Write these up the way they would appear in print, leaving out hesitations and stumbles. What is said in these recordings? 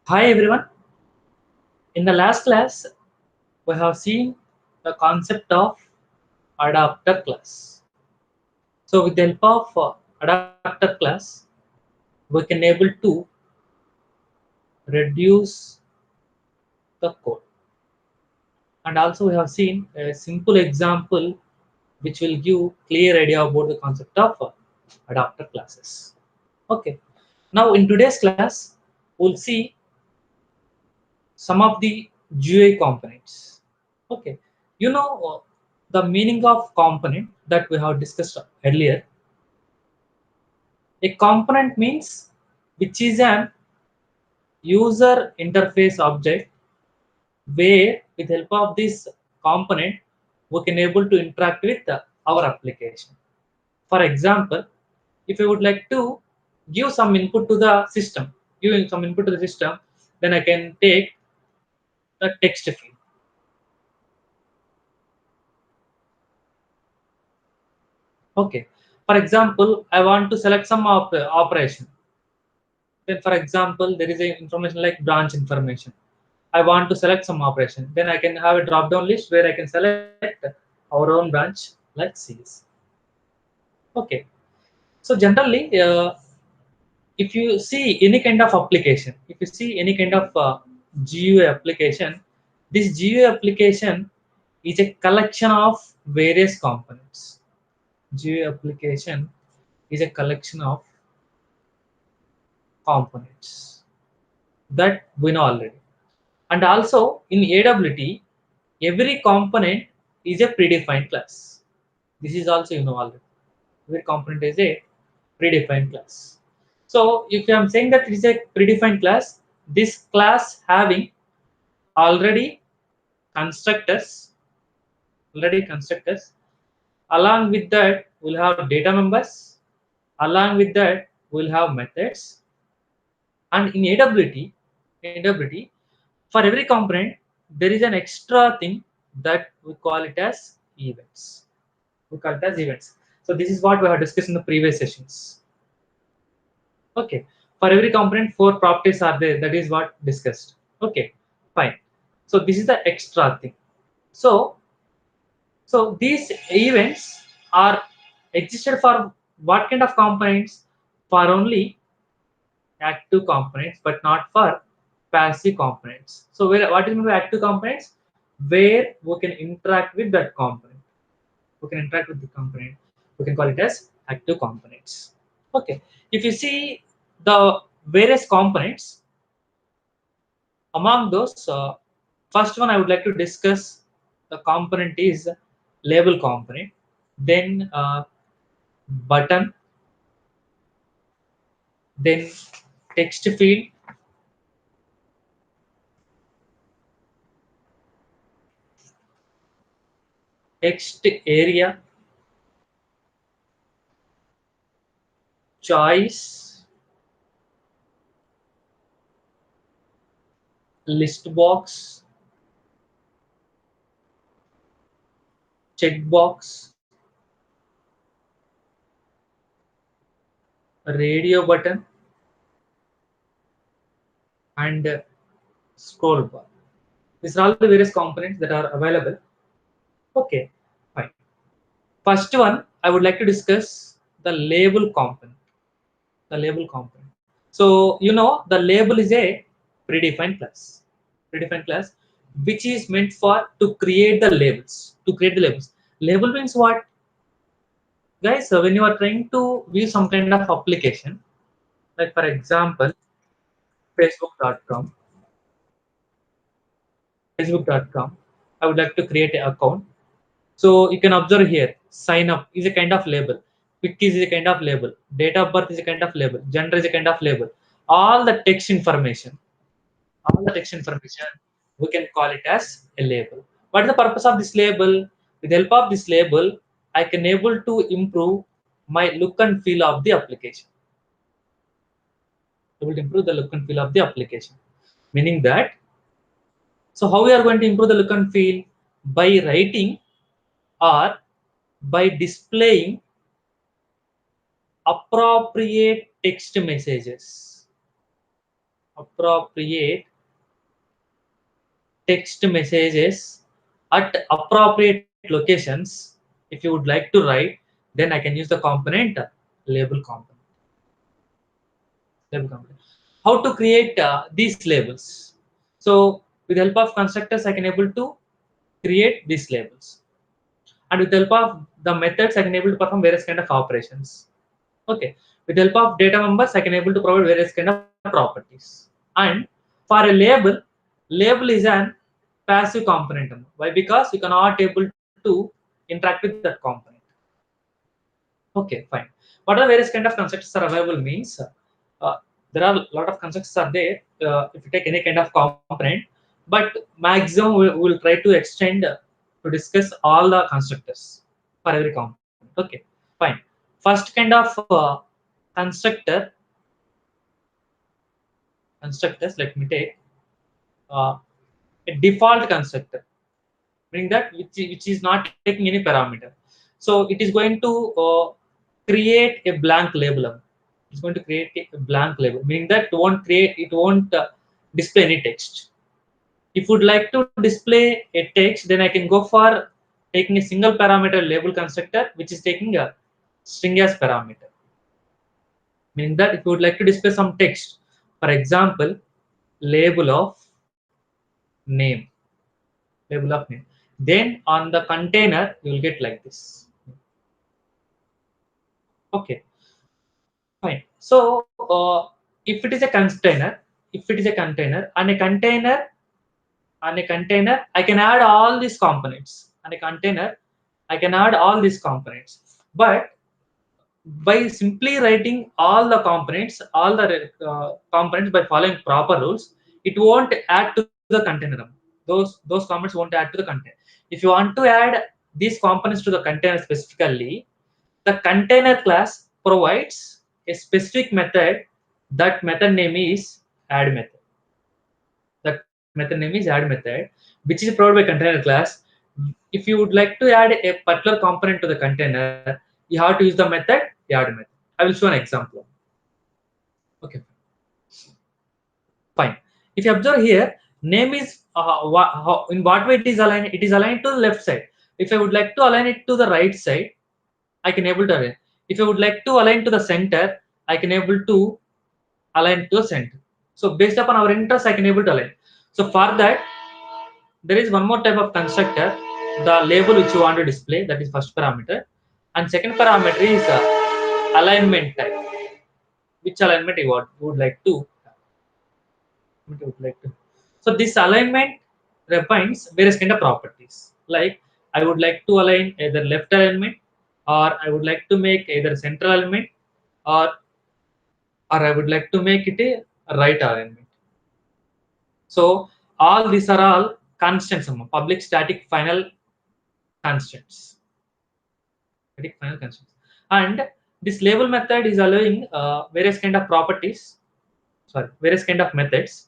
Hi everyone. In the last class, we have seen the concept of adapter class. So with the help of adapter class, we can able to reduce the code. And also we have seen a simple example which will give clear idea about the concept of adapter classes. Okay. Now in today's class, we'll see some of the GUI components. Okay, you know the meaning of component that we have discussed earlier. A component means which is an user interface object where with help of this component we can able to interact with our application. For example, if I would like to give some input to the system, giving some input to the system, then I can take the text field. Okay. For example, I want to select some operation. Then, for example, there is a information like branch information. I want to select some operation. Then I can have a drop-down list where I can select our own branch like CS. Okay. So generally, if you see any kind of application, if you see any kind of GUI application, this GUI application is a collection of various components. GUI application is a collection of components that we know already. And also in AWT, every component is a predefined class. This is also you know already. Every component is a predefined class. So if I am saying that it is a predefined class, this class having already constructors, already constructors. Along with that, we'll have data members. Along with that, we'll have methods. And in AWT, for every component, there is an extra thing that we call it as events. We call it as events. So this is what we have discussed in the previous sessions. Okay. For every component, 4 properties are there. That is what discussed. Okay. Fine. So this is the extra thing. So these events are existed for what kind of components? For only active components, but not for passive components. So what is meant by active components? Where we can interact with that component. We can interact with the component. We can call it as active components. Okay. If you see the various components, among those, first one I would like to discuss the component is label component, then button, then text field, text area, choice, list box, checkbox, radio button, and scroll bar. These are all the various components that are available. Okay, fine. First one, I would like to discuss the label component. The label component. So you know the label is a predefined class. Predefined class, which is meant for to create the labels. To create the labels. Label means what? Guys, so when you are trying to view some kind of application, like for example, facebook.com, facebook.com, I would like to create an account. So you can observe here, sign up is a kind of label, cookies is a kind of label, date of birth is a kind of label, gender is a kind of label. All the text information, all the text information, we can call it as a label. What is the purpose of this label? With the help of this label, I can able to improve my look and feel of the application. It will improve the look and feel of the application. Meaning that, so how we are going to improve the look and feel? By writing or by displaying appropriate text messages. appropriate text messages at appropriate locations. If you would like to write, then I can use the component label component. Label component. How to create these labels? So with the help of constructors, I can able to create these labels, and with the help of the methods, I can able to perform various kind of operations. Okay. With the help of data members, I can able to provide various kind of properties. And for a label, label is an passive component. Why? Because you cannot able to interact with that component. Okay, fine. What are various kind of constructors are available means there are a lot of constructors are there. If you take any kind of component, but maximum we will try to extend to discuss all the constructors for every component. Okay, fine. First kind of constructors. Let me take uh, a default constructor, meaning that which is not taking any parameter. So it is going to create a blank label. It's going to create a blank label, meaning that it won't display any text. If would like to display a text, then I can go for taking a single parameter label constructor, which is taking a string as parameter. Meaning that if you would like to display some text, for example, label of name, label of name, then on the container you will get like this. Okay, fine. So if it is a container, if it is a container and a container and a container, I can add all these components. And a container, I can add all these components. But by simply writing all the components by following proper rules, it won't add to the container. Those components won't add to the container. If you want to add these components to the container specifically, the container class provides a specific method. That method name is add method. That method name is add method, which is provided by container class. If you would like to add a particular component to the container, you have to use the method add method. I will show an example. Okay, fine. If you observe here, name is in what way it is aligned. It is aligned to the left side. If I would like to align it to the right side, I can able to align. If I would like to align to the center, I can able to align to the center. So based upon our interest, I can able to align. So for that, there is one more type of constructor, the label which you want to display, that is first parameter. And second parameter is alignment type. Which alignment you would like to. So this alignment defines various kind of properties. Like I would like to align either left alignment, or I would like to make either central alignment, or I would like to make it a right alignment. So all these are all constants, public static final constants. Static final constants. And this label method is allowing various kind of properties, various kind of methods,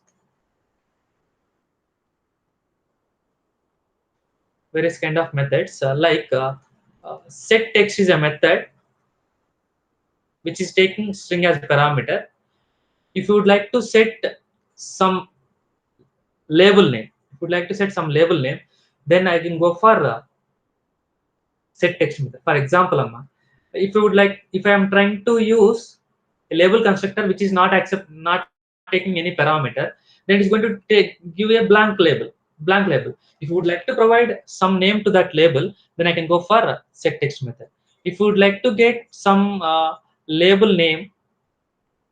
like set text is a method which is taking string as a parameter. If you would like to set some label name, then I can go for set text method. For example, if I am trying to use a label constructor which is not taking any parameter, then it's going to give a blank label. If you would like to provide some name to that label, then I can go for set text method. If you would like to get some label name,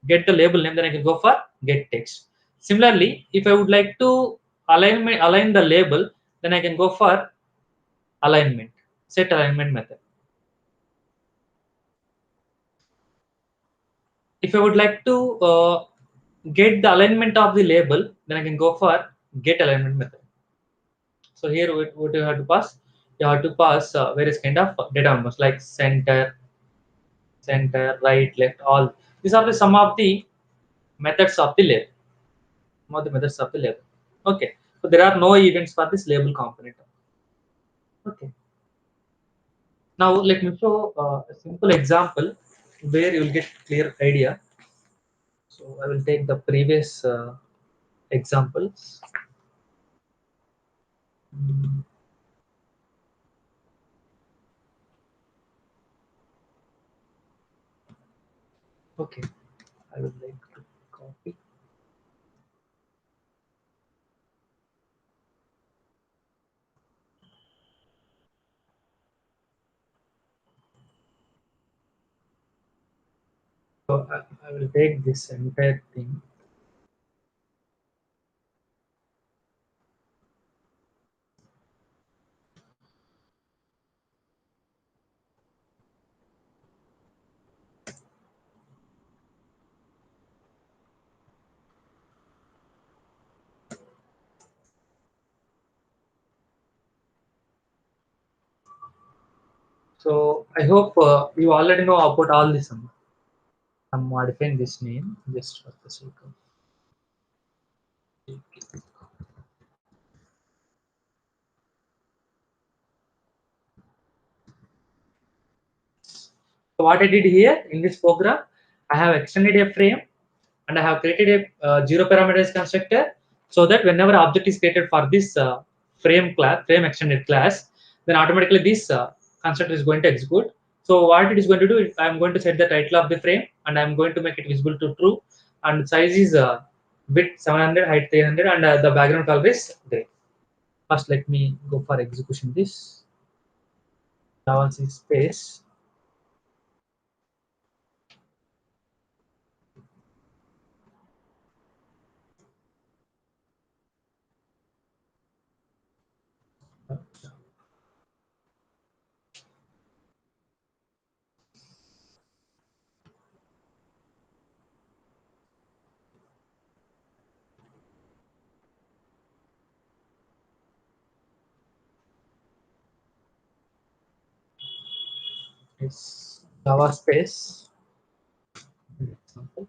then I can go for get text. Similarly, if I would like to align the label, then I can go for alignment, set alignment method. If I would like to get the alignment of the label, then I can go for get alignment method. So here what you have to pass? You have to pass various kind of data numbers like center, right, left, all. These are the some of the methods of the label. Some of the methods of the label. Okay. So there are no events for this label component. Okay. Now let me show a simple example where you will get clear idea. So I will take the previous examples. Mm, okay, I would like to copy. So I will take this entire thing. So I hope you already know about all this. I'm modifying this name just for the sake of. So what I did here in this program, I have extended a frame and I have created a zero parameters constructor so that whenever object is created for this frame extended class, then automatically this constructor is going to execute. So what it is going to do, I'm going to set the title of the frame and I'm going to make it visible to true, and size is width 700, height 300, and the background color is gray. First, let me go for execution. This Java C space. Is Java space. Example.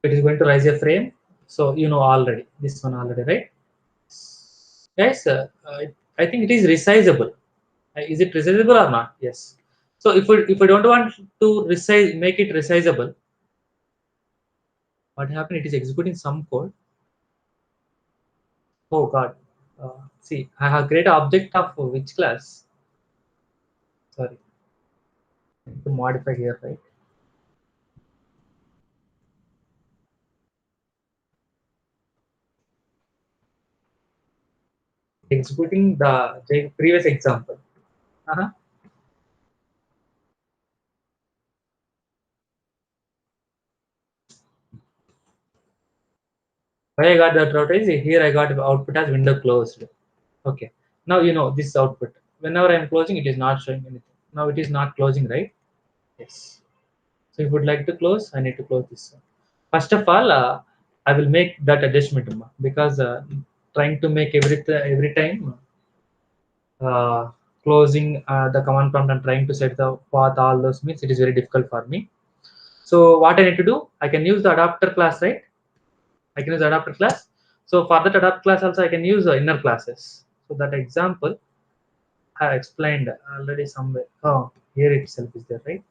It is going to rise a frame. So you know already this one already, right? Yes, I think it is resizable. Is it resizable or not? Yes. So if we don't want to resize, make it resizable, what happened? It is executing some code. Oh God. See, I have created object of which class? Sorry, to modify here, right? Executing the previous example. Uh-huh. Why I got that route is here I got output as window closed. Okay. Now you know this output. Whenever I am closing, it is not showing anything. Now it is not closing, right? Yes. So if you would like to close, I need to close this one. First of all, I will make that adjustment because trying to make every time closing the command prompt and trying to set the path, all those means it is very difficult for me. So what I need to do, I can use the adapter class, right? I can use adapter class. So for that adapter class also I can use inner classes. So that example I have explained already somewhere. Oh, here itself is there, right?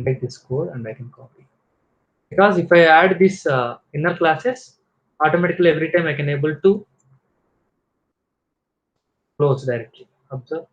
Take this code and I can copy. Because if I add this inner classes, automatically every time I can able to close directly. Observe.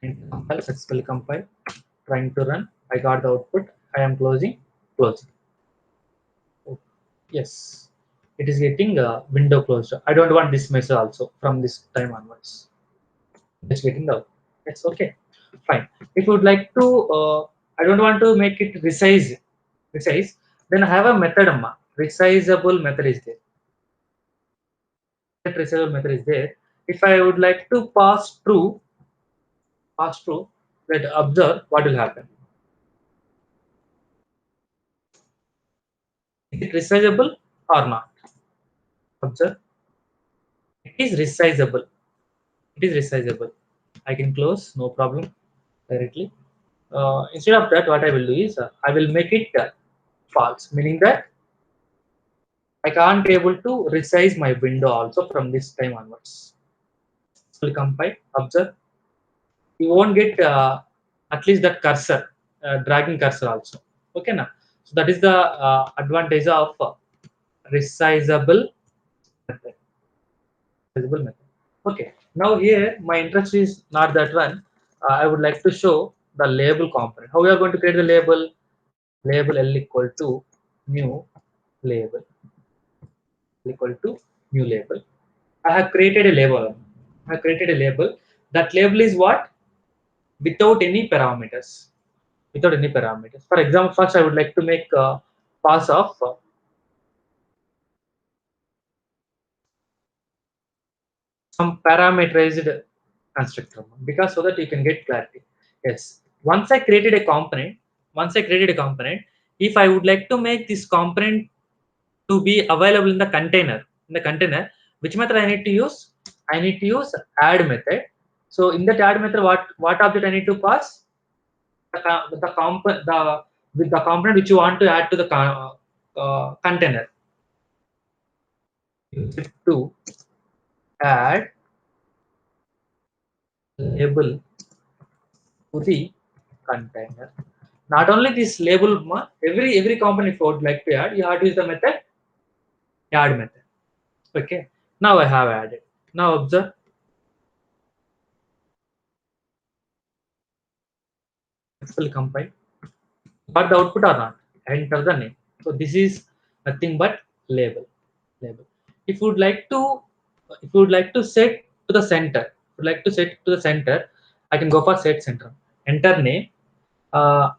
And compile, successfully compile, trying to run. I got the output. I am closing, closing. Oh, yes, it is getting window closed. I don't want this message also from this time onwards. It's getting the output. That's okay. Fine. If you would like to, I don't want to make it resize, then I have a method, resizable method is there. That resizable method is there. If I would like to pass through, let observe what will happen. Is it resizable or not? Observe. It is resizable. It is resizable. I can close, no problem, directly. Instead of that, what I will do is I will make it false, meaning that I can't able to resize my window also from this time onwards. So we'll compile, observe. You won't get at least that cursor, dragging cursor also. Okay, now. So that is the advantage of resizable method. Resizable method. Okay. Now here my interest is not that one. I would like to show the label component. How we are going to create the label? Label L equal to new label. Equal to new label. I have created a label. I have created a label. That label is what? Without any parameters. Without any parameters. For example, first I would like to make a pass of some parameterized constructor, because so that you can get clarity. Yes. Once I created a component, if I would like to make this component to be available in the container, which method I need to use? I need to use add method. So in that add method, what object I need to pass? The with the component which you want to add to the container. Use it to add label to the container. Not only this label, every component if you would like to add, you have to use the method add method. Okay. Now I have added. Now observe. Successfully compile. Got the output or not? Enter the name. So this is nothing but label. Label. If you would like to, if you would like to set to the center, would like to set to the center, I can go for set center. Enter name. Uh,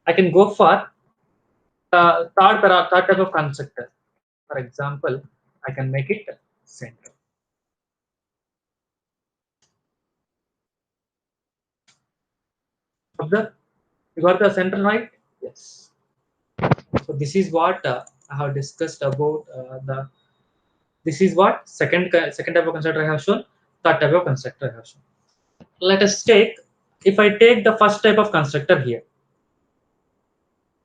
I can go for third type of constructor. For example, I can make it center. Observe. You got the center right? Yes. So this is what I have discussed about the. This is what second type of constructor I have shown. Third type of constructor I have shown. Let us take, if I take the first type of constructor here,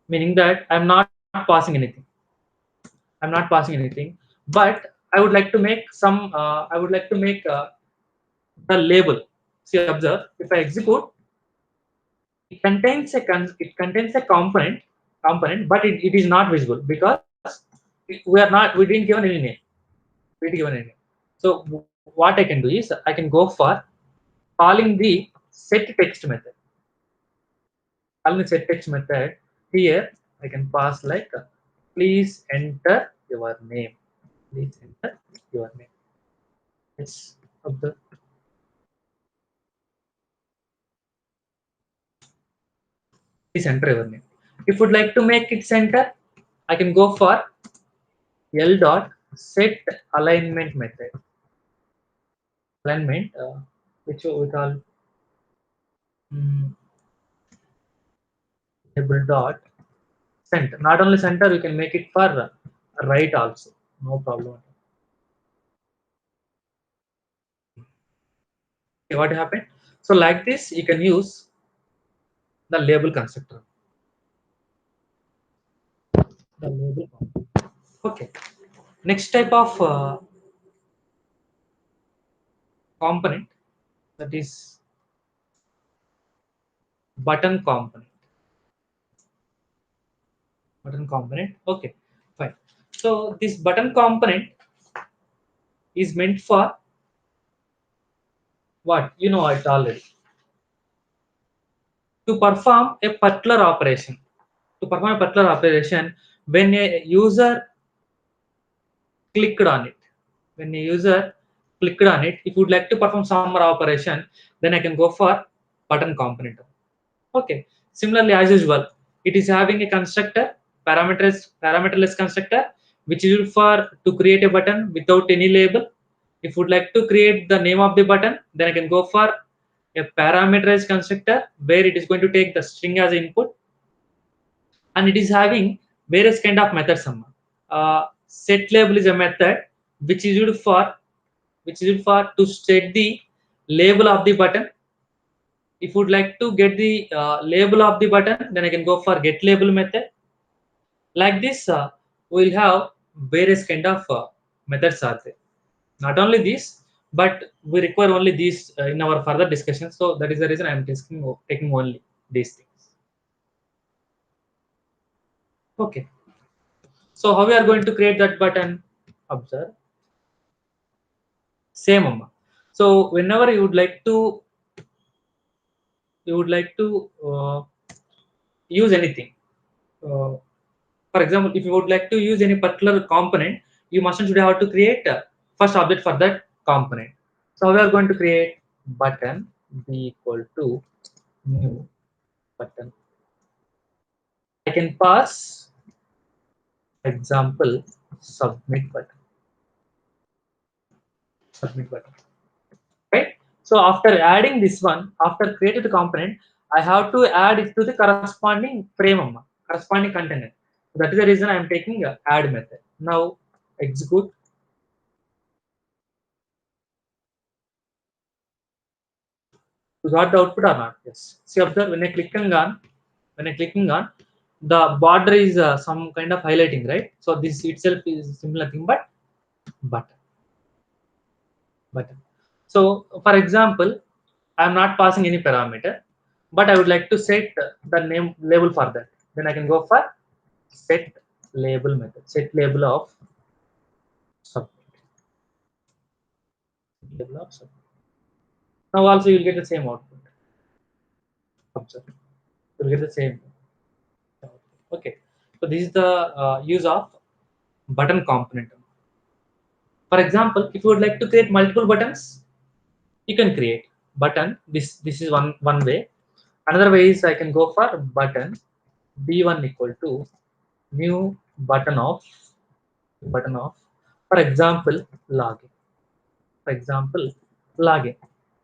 meaning that I'm not passing anything. I'm not passing anything, but I would like to make some. I would like to make the label. See, observe. If I execute, it contains a component, but it is not visible because we didn't give any name. We didn't give any name. So what I can do is I can go for calling the set text method. Calling the set text method here, I can pass like please enter your name. Please enter your name. Yes, observe. Please enter your name. If you'd like to make it center, I can go for L dot set alignment method. Alignment, which we call label dot center. Not only center, you can make it for right also. No problem. Okay, what happened? So like this, you can use the label constructor. The label. Okay. Next type of component, that is button component. Button component. Okay, fine. So this button component is meant for what? You know it already. To perform a particular operation. To perform a particular operation, when a user clicked on it, when a user clicked on it, if you would like to perform some more operation, then I can go for button component. Okay. Similarly, as usual, it is having a constructor, parameterless constructor, which is used for to create a button without any label. If would like to create the name of the button, then I can go for a parameterized constructor where it is going to take the string as input, and it is having various kind of methods. Set label is a method which is used for to set the label of the button. If you would like to get the label of the button, then I can go for get label method. Like this, we'll have various kind of methods are there. Not only this, but we require only these in our further discussion. So that is the reason I am taking only these things. Okay. So how we are going to create that button? Observe. Same Amma. So whenever you would like to use anything. Uh, for example, if you would like to use any particular component, you must should have to create first object for that component. So we are going to create button b equal to new button. I can pass example submit button. Submit button. Right? So after adding this one, after creating the component, I have to add it to the corresponding frame, corresponding container. That is the reason I am taking a add method. Now execute. You got the output or not? Yes. See, observe when I clicking on, the border is some kind of highlighting, right? So this itself is similar thing, but button, button. So for example, I am not passing any parameter, but I would like to set the name label for that. Then I can go for set label method. Set label of submit. Label of submit. Now also you will get the same output. Observe. You will get the same. Okay. So this is the use of button component. For example, if you would like to create multiple buttons, you can create button. This is one way. Another way is I can go for button b1 equal to new button of, for example, login. For example, login.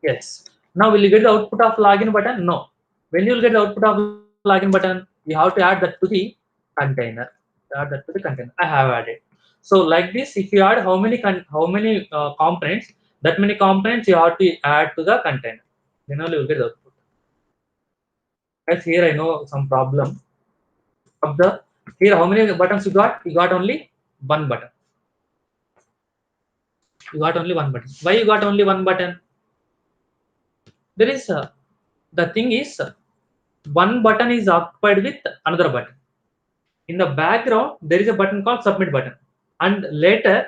Yes. Now will you get the output of login button? No. When you will get the output of login button, you have to add that to the container. Add that to the container. I have added. So like this, if you add how many components, that many components you have to add to the container. Then only you will get the output. As here I know some problem of the here how many buttons you got? You got only one button. You got only one button. Why you got only one button? There is the thing is one button is occupied with another button. In the background, there is a button called submit button, and later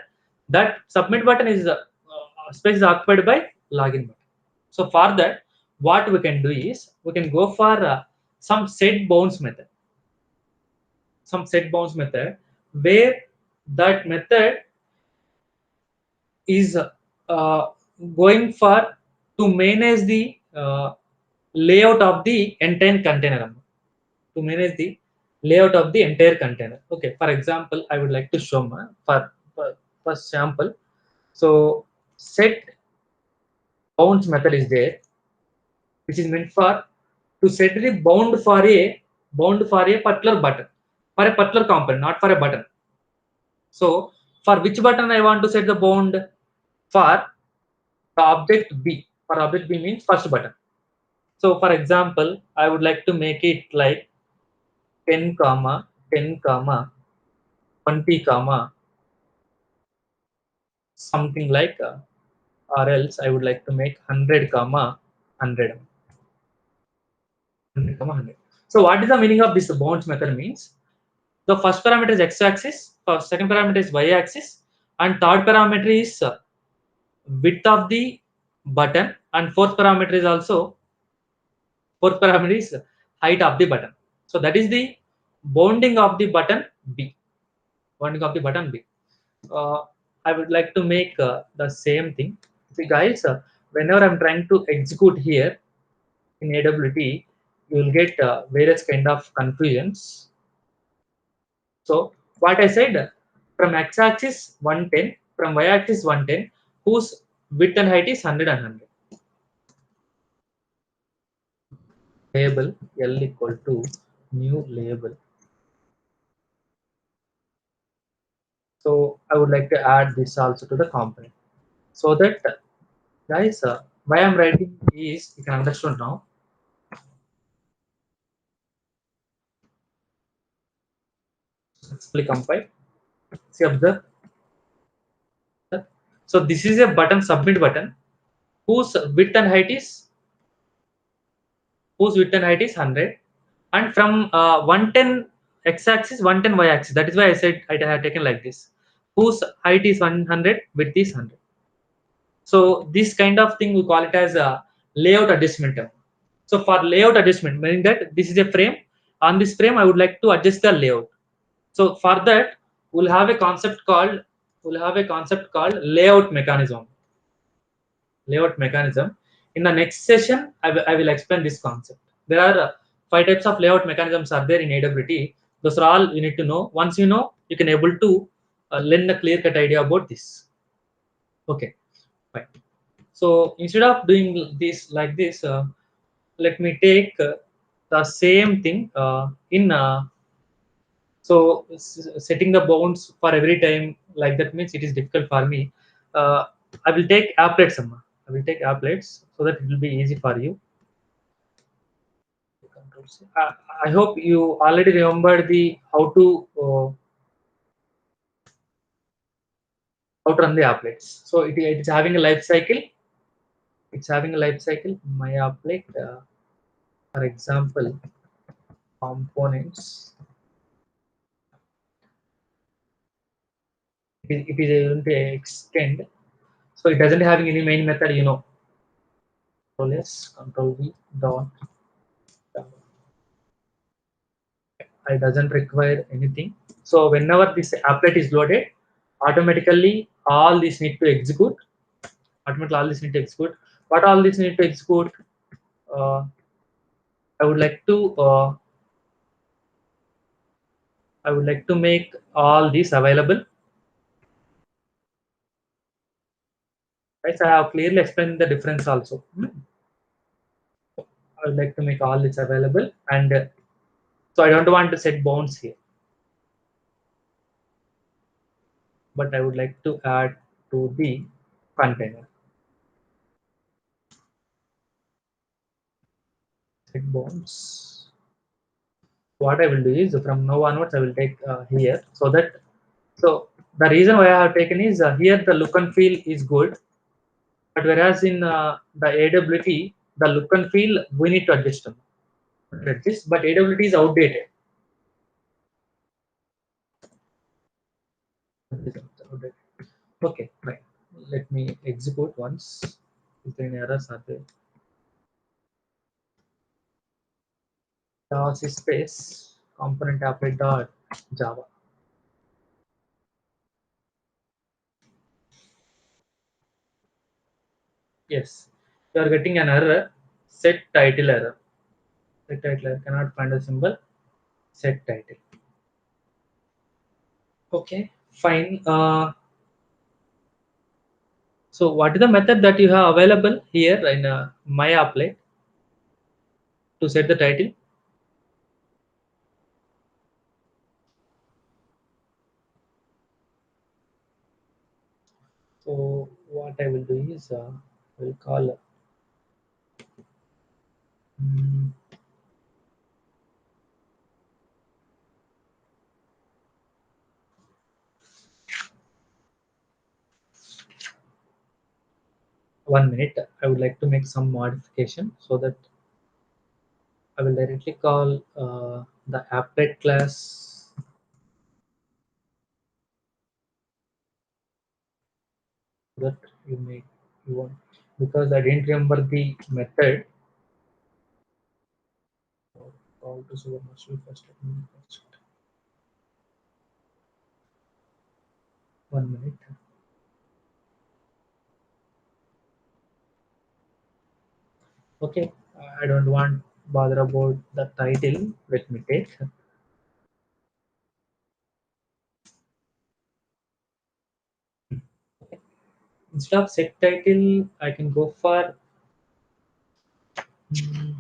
that submit button is space is occupied by login button. So for that, what we can do is we can go for some set bounds method. Some set bounds method where that method is going for to manage the layout of the entire container. To manage the layout of the entire container. Okay, for example, I would like to show for sample. So set bounds method is there, which is meant for to set the bound for a particular button, for a particular component, not for a button. So for which button I want to set the bound? For the object B. For object B means first button. So for example, I would like to make it like 10 comma 10 comma 20 comma something like or else I would like to make 100 comma 100, 100 comma 100. So what is the meaning of this bounds method means? The first parameter is x-axis, second parameter is y-axis, and third parameter is width of the button, and fourth parameter is height of the button. So that is the bounding of the button B. Bounding of the button B. uh, I would like to make the same thing. See guys, whenever I'm trying to execute here in AWT, you will get various kind of confusions. So what I said, from x-axis 110, from y-axis 110, whose width and height is 100 and 100. Label L equal to new label. So I would like to add this also to the component so that guys, why I'm writing is you can understand now. Successfully compile. See, observe. So this is a button, submit button, whose width and height is 100, and from 110 x-axis, 110 y-axis. That is why I said I have taken like this. Whose height is 100, width is 100. So this kind of thing we call it as a layout adjustment term. So for layout adjustment, meaning that this is a frame. On this frame, I would like to adjust the layout. So for that, we'll have a concept called layout mechanism. Layout mechanism. In the next session, I will explain this concept. There are five types of layout mechanisms are there in AWT. Those are all you need to know. Once you know, you can able to lend a clear cut idea about this. Okay, fine. So instead of doing this like this, let me take the same thing in so setting the bounds for every time like that means it is difficult for me. uh, I will take applets, Amma. I will take applets so that it will be easy for you. Control C. I hope you already remember the how to run the applets. So it's having a life cycle. It's having a life cycle. My applet, for example, components. It is able to extend. So it doesn't having any main method, Control S, Control V, dot. It doesn't require anything. So whenever this applet is loaded, automatically all this need to execute. Automatically all this need to execute. What all this need to execute? Uh, I would like to make all these available. Right, so I have clearly explained the difference also. I would like to make all this available, and so I don't want to set bounds here, but I would like to add to the container. Set bounds. What I will do is from now onwards I will take here so that so the reason why I have taken is here the look and feel is good, but whereas in the AWT the look and feel we need to adjust them. Adjust, but AWT is outdated. Okay, right. Let me execute once. Is there any errors are there? JavaScript space component applet dot Java. Yes, you are getting an error. Set title error. Set title error cannot find a symbol. Set title. Okay, fine. So what is the method that you have available here in my applet to set the title? So what I will do is I will call mm, 1 minute. I would like to make some modification so that I will directly call the applet class that you make you want, because I didn't remember the method. Call to super master first. Let me first. 1 minute. Okay, I don't want bother about the title. Let me take. Instead of set title, I can go for mm,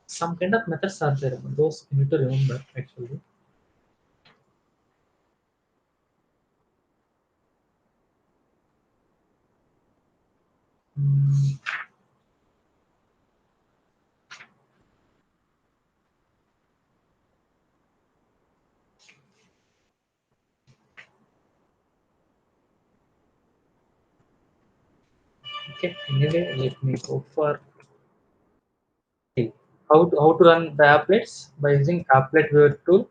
some kind of methods are there. Those you need to remember actually. Mm, okay, anyway, let me go for see, how to run the applets by using applet viewer tool,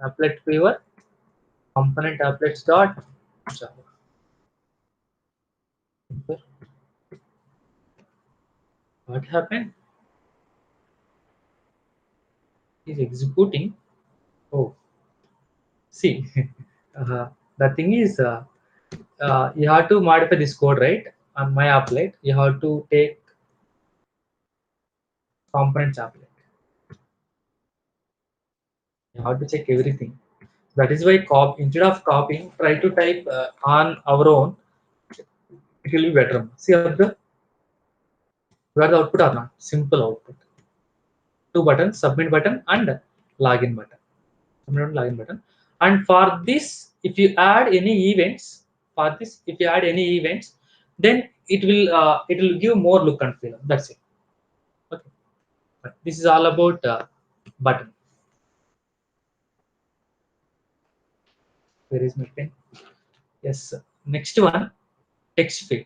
applet viewer, component applets dot Java. What happened? Is executing. Oh, see, uh, the thing is, you have to modify this code, right? On my applet, you have to take components applet. You have to check everything. That is why instead of copying, try to type on our own. It will be better. See up the where the output or not. Simple output. Two buttons: submit button and login button. Submit and login button. And for this, if you add any events, then it will give more look and feel. That's it. Okay. But this is all about button. Where is my pen? Yes. Next one, text field.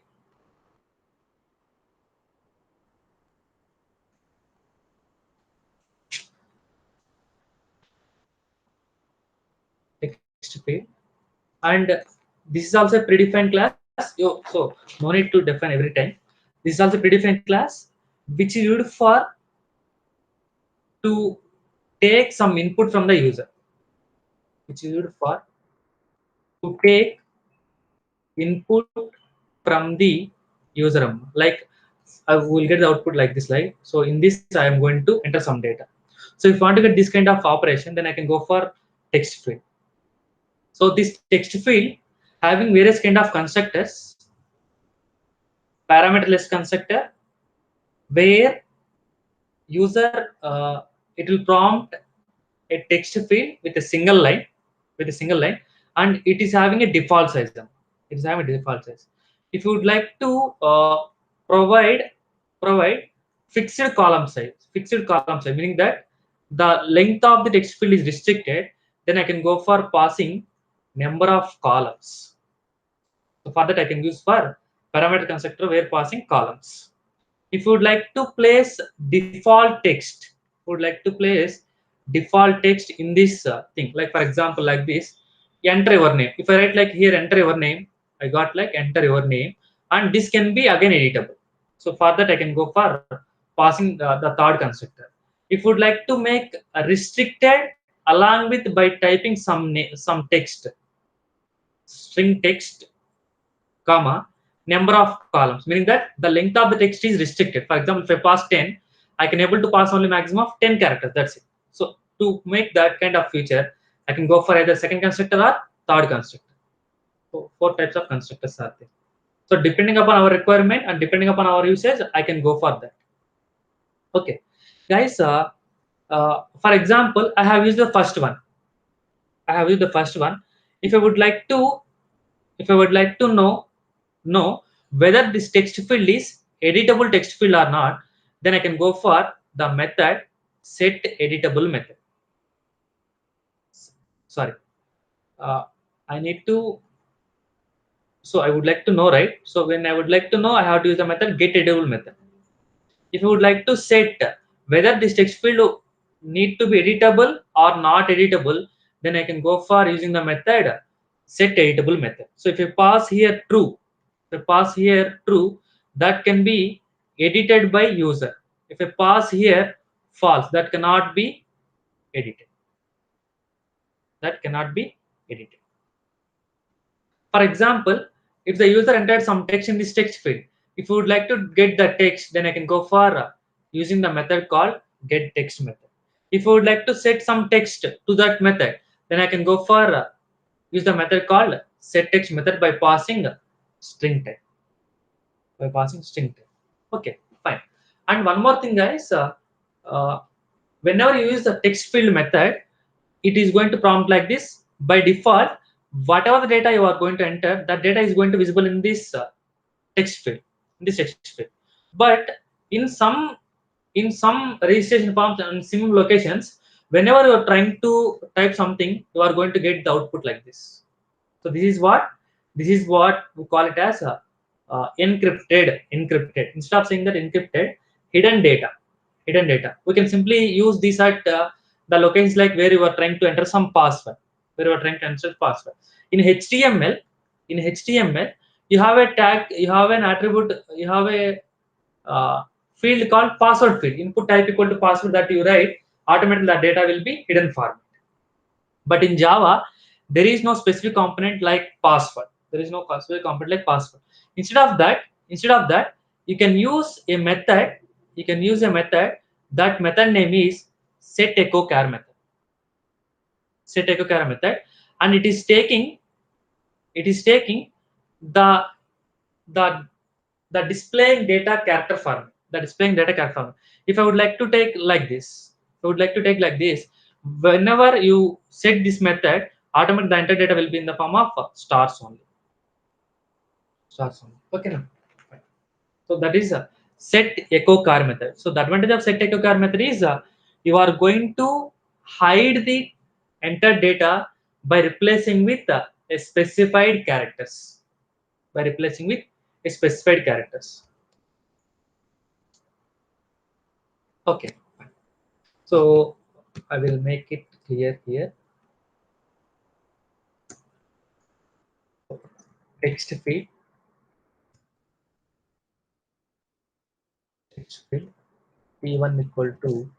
Text field. And this is also a predefined class. So no need to define every time. This is also predefined class which is used for to take some input from the user, which is used for to take input from the user. Like I will get the output like this, like so. In this, I am going to enter some data. So if I want to get this kind of operation, then I can go for text field. So this text field having various kind of constructors, parameterless constructor, where user it will prompt a text field with a single line, and it is having a default size. It is having a default size. If you would like to provide provide fixed column size, meaning that the length of the text field is restricted, then I can go for passing number of columns. So for that, I can use for parameter constructor where passing columns. If you would like to place default text, would like to place default text in this thing, like for example, like this, enter your name. If I write like here, enter your name, I got like enter your name, and this can be again editable. So for that, I can go for passing the third constructor. If you would like to make a restricted along with by typing some text, string text, comma, number of columns, meaning that the length of the text is restricted. For example, if I pass 10, I can able to pass only maximum of 10 characters. That's it. So to make that kind of feature, I can go for either second constructor or third constructor. So four types of constructors are there. So depending upon our requirement and depending upon our usage, I can go for that. Okay, guys. For example, I have used the first one. I have used the first one. If I would like to, if I would like to know whether this text field is editable text field or not, then I can go for the method set editable method. Sorry, uh, I need to. So I would like to know, right? So when I would like to know, I have to use the method get editable method. If you would like to set whether this text field need to be editable or not editable, then I can go for using the method set editable method. So if you pass here true, if I pass here true, that can be edited by user. If I pass here false, that cannot be edited. That cannot be edited. For example, if the user entered some text in this text field, if you would like to get the text, then I can go for using the method called get text method. If you would like to set some text to that method, then I can go for use the method called set text method by passing string type. by passing string type. Okay, fine. And one more thing, guys. Uh, Whenever you use the text field method, it is going to prompt like this. By default, whatever the data you are going to enter, that data is going to visible in this text field, in this text field. But in some registration forms and sim locations, whenever you are trying to type something, you are going to get the output like this. So this is what we call it as encrypted. Instead of saying that encrypted, hidden data, hidden data. We can simply use this at the locations like where you are trying to enter some password, where you are trying to enter password. In HTML, in HTML, you have a tag, you have an attribute, you have a field called password field. Input type equal to password that you write, automatically that data will be hidden format. But in Java, there is no specific component like password. There is no specific component like password. Instead of that, you can use a method. You can use a method. That method name is set echo char method. Set echo char method, and it is taking the the the displaying data character format. The displaying data character format. If I would like to take like this, I would like to take like this. Whenever you set this method, automatically the enter data will be in the form of stars only. Stars only. Okay, now. So that is a set echo char method. So the advantage of set echo char method is you are going to hide the entered data by replacing with a specified characters. By replacing with a specified characters. Okay. So I will make it clear here. Text field, text field, p1 equal to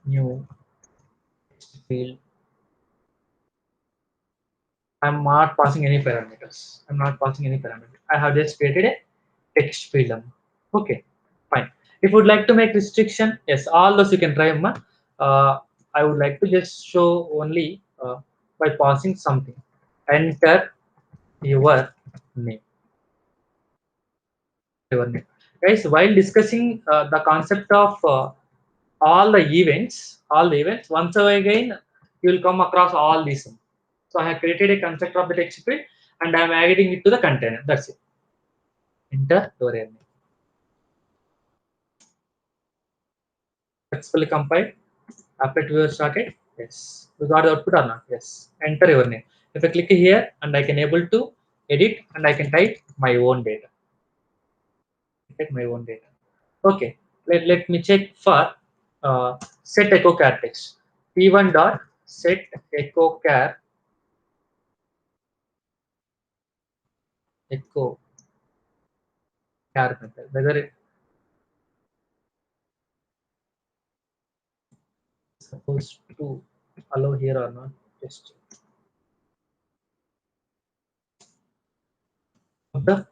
new text field. I'm not passing any parameters. I'm not passing any parameter. I have just created a text field. Okay, fine. If you would like to make restriction, yes, all those you can try. I would like to just show only by passing something. Enter your name. Your name. Guys, while discussing the concept of all the events, once again, you will come across all these. So I have created a constructor of the text field and I am adding it to the container. That's it. Enter your name. Successfully compiled. Applet viewer started. Yes. You got the output or not? Yes. Enter your name. If I click here and I can able to edit and I can type my own data. Type my own data. Okay. Let me check for set echo char text. P1 dot set echo char method. Whether it is supposed to allow here or not. Just the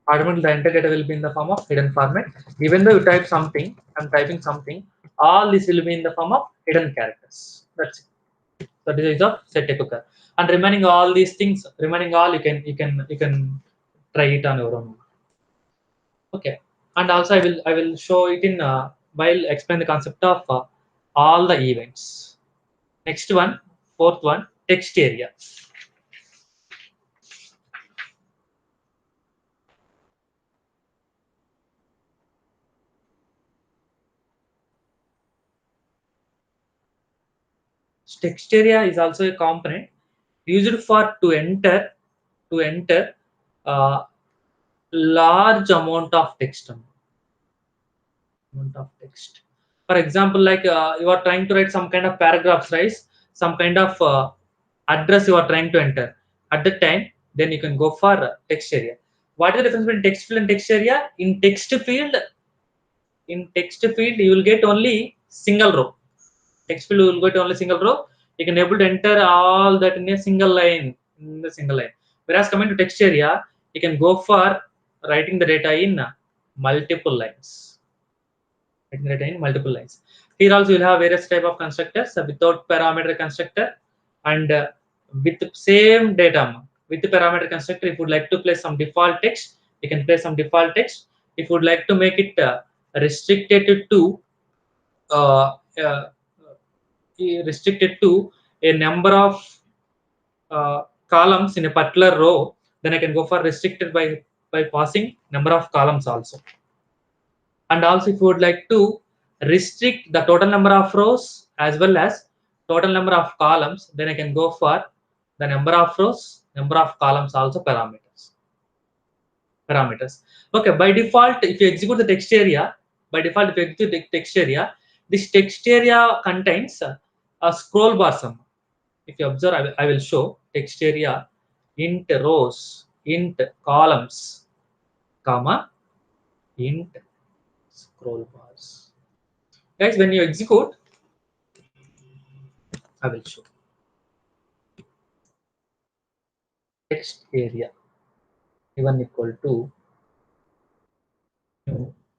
automatically the enter data will be in the form of hidden format. Even though you type something, I'm typing something, all this will be in the form of hidden characters. That's it. So this is of set echo char. And remaining all these things, remaining all you can try it on your own. Okay. And also I will show it in while explain the concept of all the events. Next one, fourth one, text area. Text area is also a component used for to enter uh, large amount of text. Amount of text. For example, like you are trying to write some kind of paragraphs, right? Some kind of address you are trying to enter. At that time, then you can go for text area. What is the difference between text field and text area? In text field, you will get only single row. Text field will get only single row. You can able to enter all that in a single line. In the single line. Whereas coming to text area, you can go for writing the data in multiple lines. Writing the data in multiple lines. Here also you'll have various type of constructors without parameter constructor and with the same data with the parameter constructor. If you would like to place some default text, you can place some default text. if you would like to make it restricted to uh, uh, restricted to a number of columns in a particular row, then I can go for restricted by passing number of columns also. And also if you would like to restrict the total number of rows as well as total number of columns, then I can go for the number of rows, number of columns also parameters. Okay, by default, if you execute the text area, by default, if you execute the text area, this text area contains a scroll bar sum. If you observe, I will show text area int rows, int columns, comma, int scroll bars. Guys, when you execute, I will show text area even equal to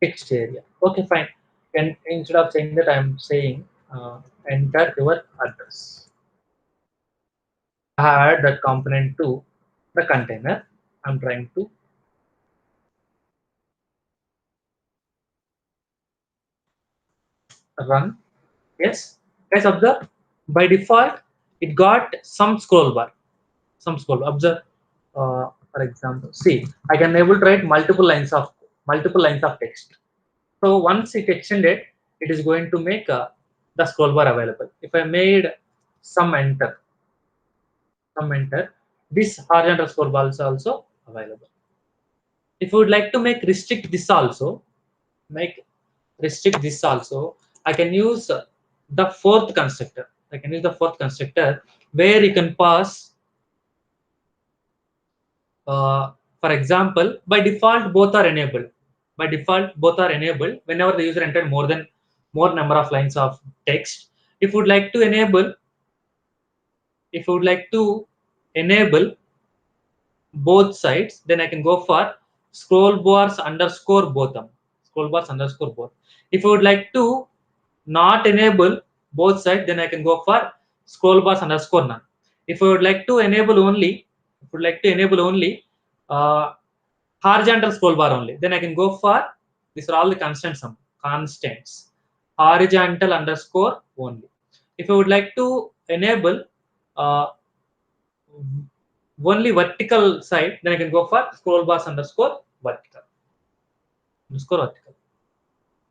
text area. Okay, fine. And instead of saying that, I am saying enter your address. Add that component to the container. I'm trying to run. Yes, guys, observe. By default, it got some scroll bar. Some scroll. Observe. For example, see, I can able to write multiple lines of text. So once it extended, it is going to make the scroll bar available. If I made some enter, this horizontal scroll bar is also available. If you would like to make restrict this also, I can use the fourth constructor. I can use the fourth constructor where you can pass. For example, by default both are enabled. By default both are enabled whenever the user entered more number of lines of text. If you would like to enable, if you would like to enable both sides, then I can go for scroll bars underscore bottom. Scroll bars underscore both. If you would like to not enable both sides, then I can go for scroll bars underscore none. If I would like to enable only, if would like to enable only uh, horizontal scroll bar only, then I can go for, these are all the constants, horizontal underscore only. If I would like to enable uh, only vertical side, then I can go for scroll bars underscore vertical.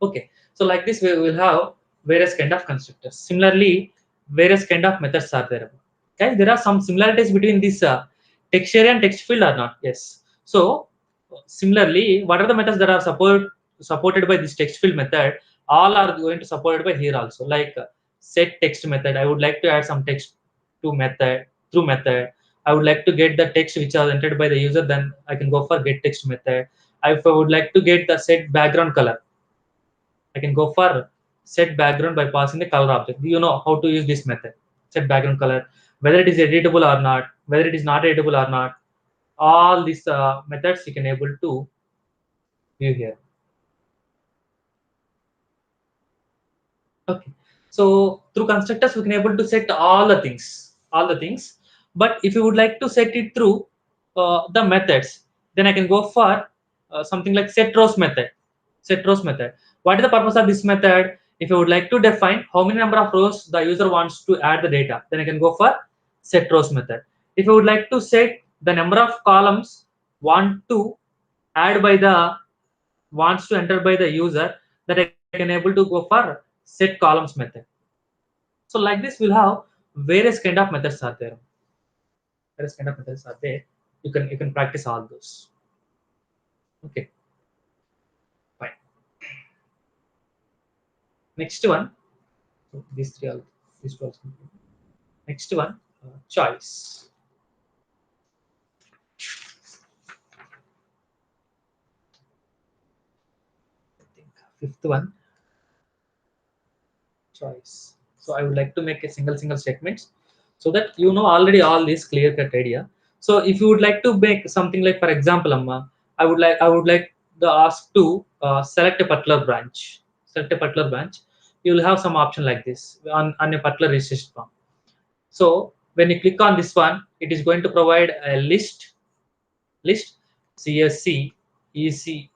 Okay, so like this we will have various kind of constructors. Similarly, various kind of methods are there. Okay, there are some similarities between this text area and text field or not? Yes. So similarly, what are the methods that are supported by this text field method? All are going to supported by here also. Like set text method. I would like to add some text to method through method. I would like to get the text which are entered by the user. Then I can go for get text method. If I would like to get the set background color, I can go for set background by passing the color object. Do you know how to use this method? Set background color, whether it is editable or not, whether it is not editable or not. All these methods you can able to view here. Okay. So through constructors, we can able to set all the things. But if you would like to set it through the methods, then I can go for something like set rows method. Set rows method. What is the purpose of this method? If you would like to define how many number of rows the user wants to add the data, then I can go for set rows method. If you would like to set the number of columns want to add by the wants to enter by the user, that I can able to go for set columns method. So like this, we'll have various kind of methods are there. Various kind of methods are there. You can practice all those. Okay, fine. Next one. So these two also. Next one, choice. I think fifth one, choice. So I would like to make a single statements so that you know already all this clear cut idea. So if you would like to make something like, for example, Amma, I would like the ask to select a particular branch. Select a particular branch. You will have some option like this on a particular registration form. So when you click on this one, it is going to provide a list CSC, EC,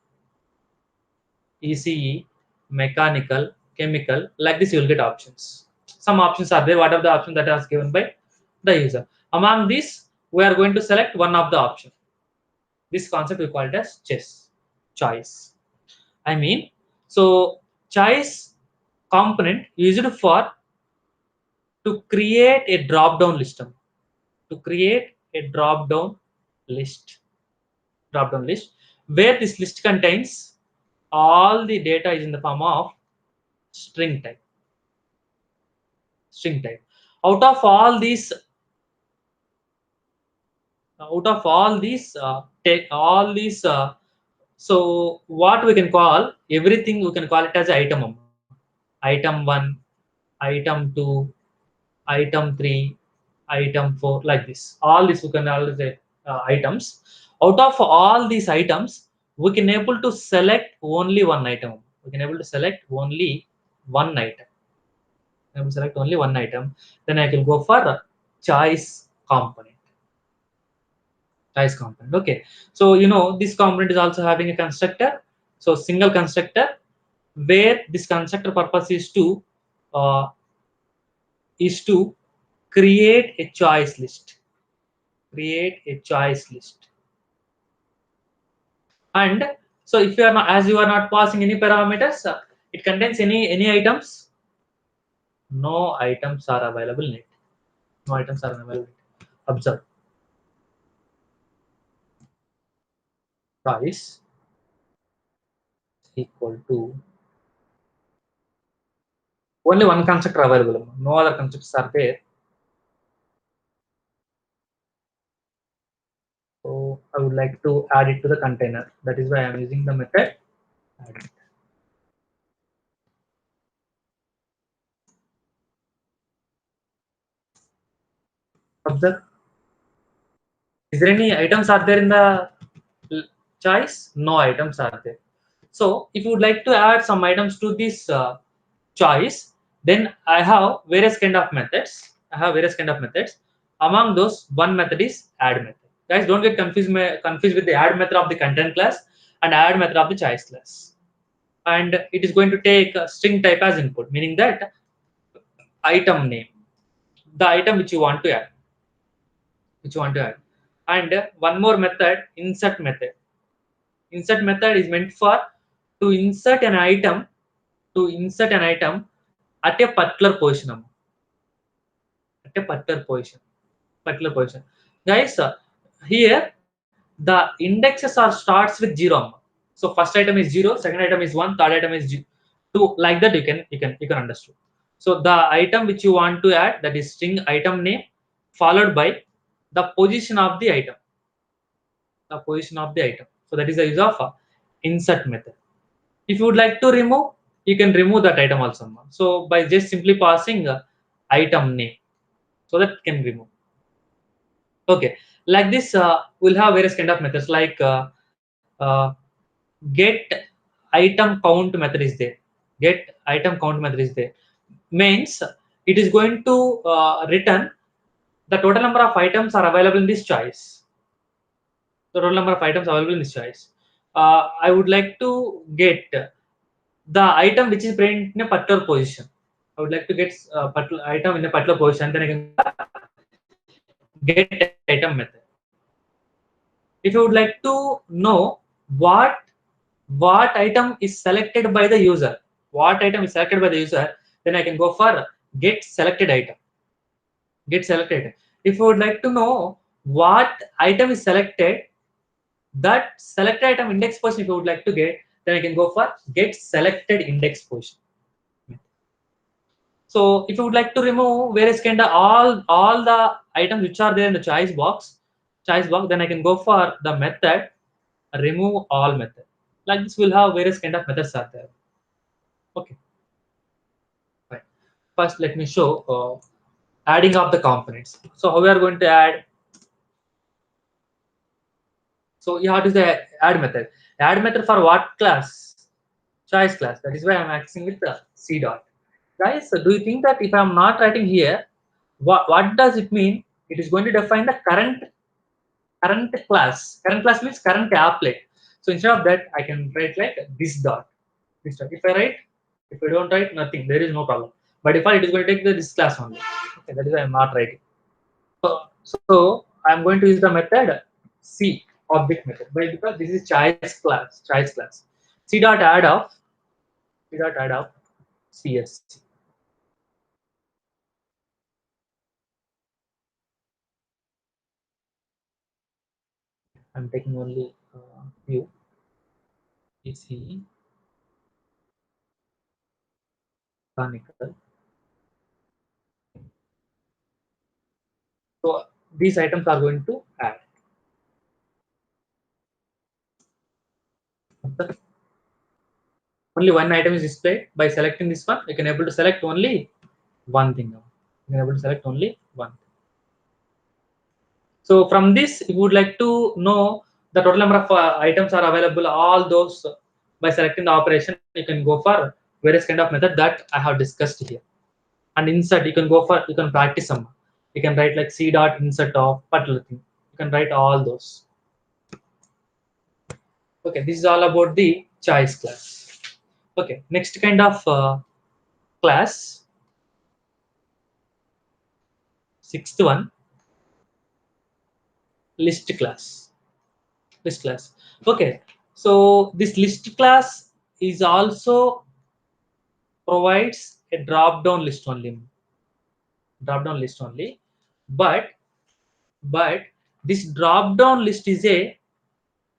ECE, mechanical, chemical. Like this, you will get options. Some options are there. What are the options that are given by the user? Among these, we are going to select one of the option. This concept we call it as choice. I mean, so choice component used for to create a drop down list. To create a drop down list where this list contains all the data is in the form of string type. String type. Out of all these, take all these. So what we can call everything we can call it as item. Item 1, item 2, item 3, item 4, like this. All this we can always say items. Out of all these items, we can able to select only one item. We can able to select only one item. I will select only one item. Then I can go for choice component. Choice component. Okay. So this component is also having a constructor. So single constructor where this constructor purpose uh, is to create a choice list. Create a choice list. And so if you are not, as you are not passing any parameters, it contains any items. No items are available in it. No items are available in it. Observe. Choice equal to only one constructor available. No other constructors are there. So I would like to add it to the container. That is why I am using the method add it. Observe. Is there any items are there in the choice? No items are there. So if you would like to add some items to this choice, then I have various kind of methods. Among those, one method is add method. Guys, don't get confused with the add method of the content class and add method of the choice class. And it is going to take a string type as input, meaning that item name, the item which you want to add, and one more method, insert method. Insert method is meant for to insert an item at a particular position. At a particular position. Guys, here the indexes are starts with 0. So first item is 0, second item is 1, third item is 2. Like that you can understand. So the item which you want to add, that is string item name followed by the position of the item. So that is the use of insert method. If you would like to remove, you can remove that item also. So by just simply passing item name, so that can remove. Okay, like this, we'll have various kind of methods like uh, get item count method is there. Get item count method is there. Means it is going to return the total number of items are available in this choice. The total number of items available in this choice. I would like to get the item which is present in a particular position. I would like to get a particular item in a particular position. Then I can get item method. If you would like to know what item is selected by the user, then I can go for get selected item. If you would like to know what item is selected, that selected item index position, if you would like to get, then I can go for get selected index position. So if you would like to remove various kind of all the items which are there in the choice box, then I can go for the method remove all method. Like this, we'll have various kind of methods are there. Okay, right. First, let me show adding of the components. So how we are going to add? So yeah, what is the add method? Add method for what class? Choice class. That is why I'm accessing with the C dot. Guys, so do you think that if I'm not writing here, what does it mean? It is going to define the current class. Current class means current applet. So instead of that, I can write like this dot. If I write, if I don't write, nothing. There is no problem. By default, it is going to take this class only. Okay, that is why I'm not writing. So I'm going to use the method C object method. Why? Because this is choice class. Choice class. C dot add of C dot add of CSC. I'm taking only view. EC mechanical. So these items are going to add. Only one item is displayed. By selecting this one, you can able to select only one thing now. You can able to select only one. So from this, if you would like to know the total number of items are available, all those by selecting the operation, you can go for various kind of method that I have discussed here. And insert, you can go for, you can practice some. You can write like C dot insert of particular thing. You can write all those. Okay, this is all about the choice class. Okay, next kind of class, sixth one, list class. List class. Okay, so this list class is also provides a drop down list only. Drop down list only, but but this drop down list is a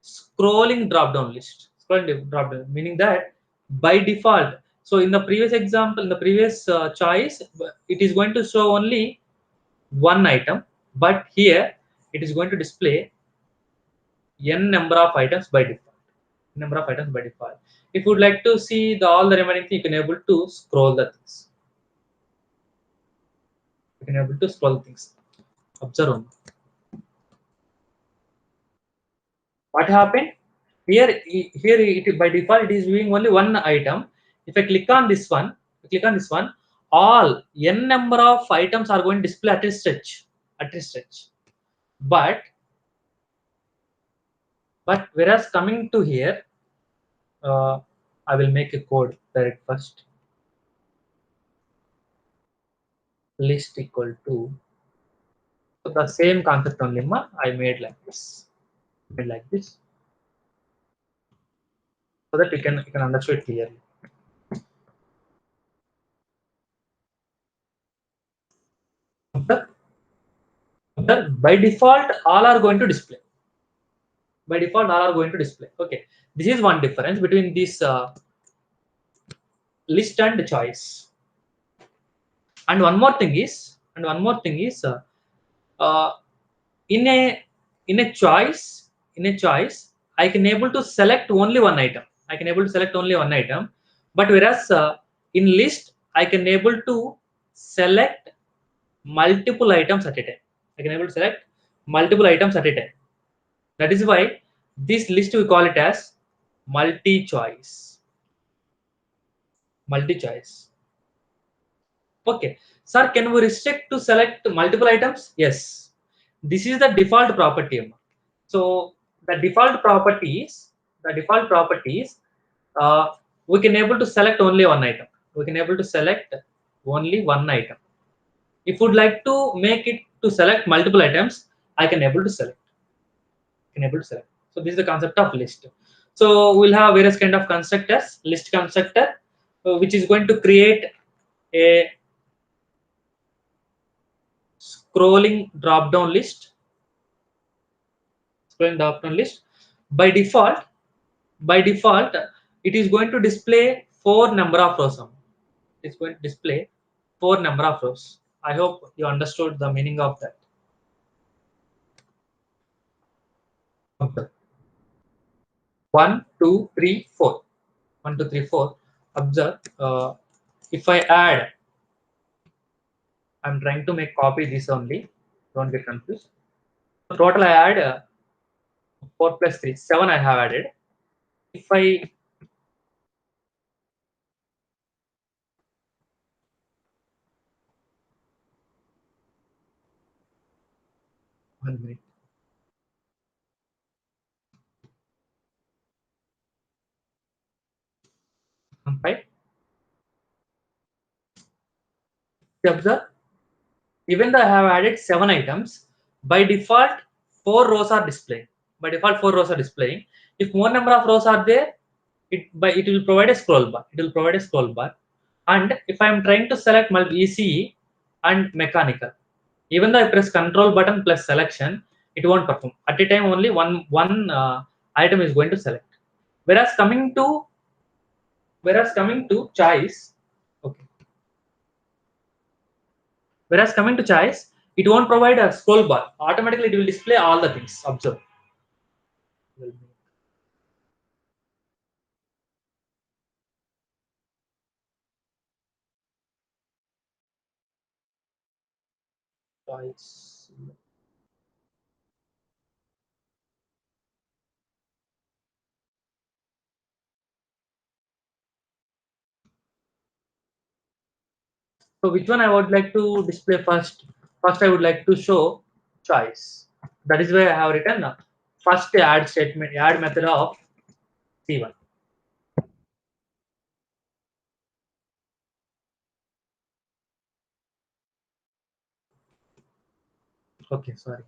scrolling drop down list. Scrolling drop down, meaning that by default. So in the previous example, in the previous choice, it is going to show only one item, but here it is going to display n number of items by default. Number of items by default. If you would like to see the all the remaining thing, you can able to scroll the things. You can able to scroll things. Observe on what happened here. Here it by default it is viewing only one item. If I click on this one, all n number of items are going to display at a stretch. At a stretch. But whereas coming to here, I will make a code direct first. List equal to, so the same concept only I made like this. Made like this so that you can understand clearly. By default, all are going to display. By default, all are going to display. Okay, this is one difference between this list and choice. And one more thing is, uh, in a in a choice, I can able to select only one item. I can able to select only one item, but whereas in list, I can able to select multiple items at a time. I can able to select multiple items at a time. That is why this list we call it as multi-choice. Multi-choice. Okay. Sir, can we restrict to select multiple items? Yes. This is the default property. So the default properties, uh, we can able to select only one item. We can able to select only one item. If would like to make it to select multiple items, I can able to select. Can able to select. So this is the concept of list. So we'll have various kind of constructors. List constructor, which is going to create a scrolling drop down list. Scrolling drop down list. By default, by default, it is going to display four number of rows. It's going to display four number of rows. I hope you understood the meaning of that. Okay. 1, 2, 3, 4. 1, 2, 3, 4. Observe. If I add, I'm trying to make copy this only. Don't get confused. So total I add 4 plus 3, 7 I have added. If I 1 minute. Observe, even though I have added 7 items, by default 4 rows are displaying. By default 4 rows are displaying. If more number of rows are there, it will provide a scroll bar. It will provide a scroll bar. And if I am trying to select my ECE and mechanical, even though I press control button plus selection, it won't perform. At a time only one item is going to select. Whereas coming to choice, okay. Whereas coming to choice, it won't provide a scroll bar. Automatically, it will display all the things. Observe. Choice. So which one I would like to display first? First, I would like to show choice. That is why I have written first add statement, add method of C1. Okay, sorry.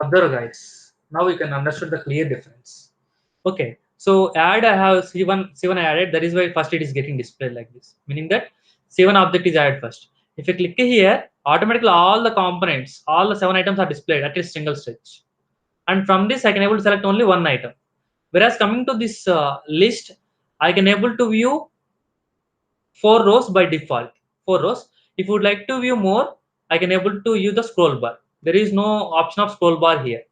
Observe, guys. Now we can understand the clear difference. Okay, so add I have C1 I added. That is why first it is getting displayed like this, meaning that C1 object is added first. If I click here, automatically all the components, all the 7 items are displayed at a single stretch. And from this, I can able to select only one item. Whereas coming to this list, I can able to view 4 rows by default. 4 rows. If you would like to view more, I can able to use the scroll bar. There is no option of scroll bar here.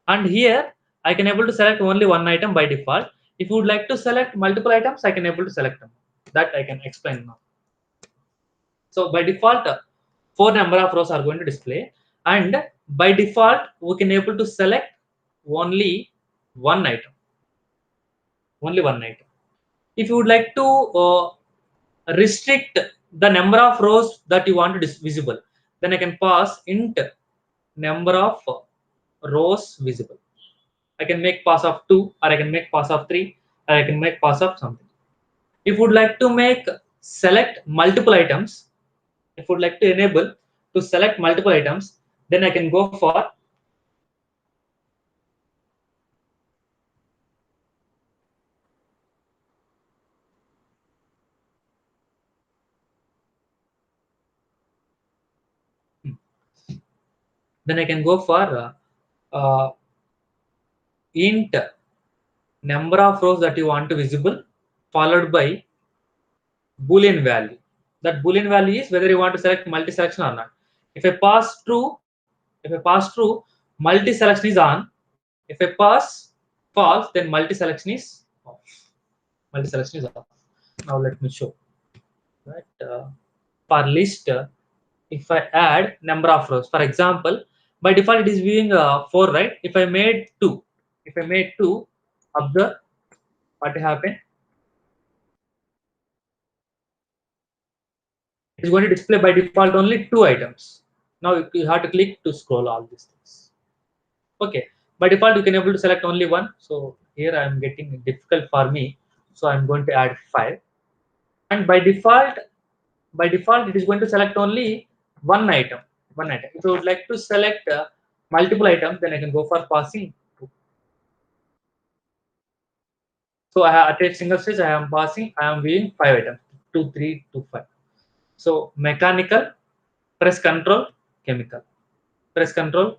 And here I can able to select only one item by default. If you would like to select multiple items, I can able to select them. That I can explain now. So by default, 4 number of rows are going to display, and by default we can able to select only one item. Only one item. If you would like to restrict the number of rows that you want to visible, then I can pass int number of rows visible. I can make pass of 2, or I can make pass of 3, or I can make pass of something. If you would like to make select multiple items, if you would like to enable to select multiple items, then I can go for then I can go for int number of rows that you want to visible, followed by boolean value. That boolean value is whether you want to select multi-selection or not. If I pass true, multi-selection is on. If I pass false, then multi-selection is off. Multi-selection is off. Now let me show that for list, if I add number of rows, for example, by default it is viewing 4, right? If I made 2, observe what happened. It's going to display by default only 2 items. Now you have to click to scroll all these things. Okay, by default you can able to select only one. So here I am getting difficult for me. So I'm going to add 5. And by default it is going to select only one item. One item. If you would like to select multiple items, then I can go for passing. So I have at a single stage I am passing. I am viewing 5 items. 2, 3, 2, 5. So mechanical, press control, chemical, press control,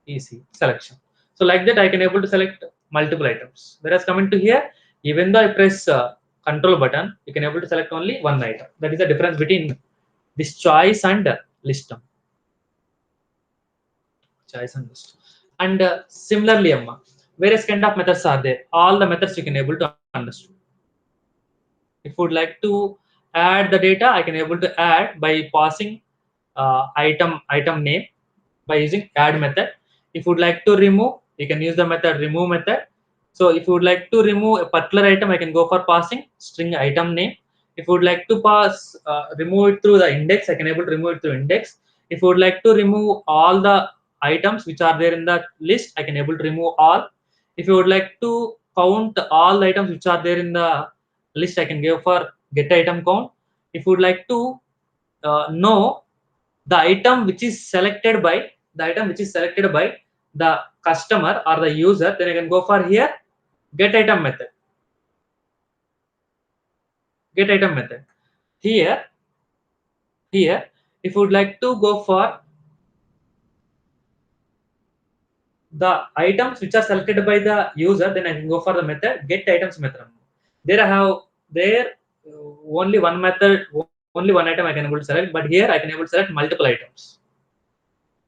EC selection. So like that I can able to select multiple items. Whereas coming to here, even though I press control button, you can able to select only one item. That is the difference between this choice and list. Choice and list. And similarly, Amma, various kind of methods are there. All the methods you can able to understand. If you would like to add the data, I can able to add by passing item name by using add method. If you would like to remove, you can use the method remove method. So if you would like to remove a particular item, I can go for passing string item name. If you would like to pass remove it through the index, I can able to remove it through index. If you would like to remove all the items which are there in the list, I can able to remove all. If you would like to count all the items which are there in the list, I can give for get item count. If you would like to know the item which is selected by the customer or the user, then I can go for here get item method. Get item method. Here, if you would like to go for the items which are selected by the user, then I can go for the method get items method. There I have there only one method, only one item I can able to select, but here I can able to select multiple items.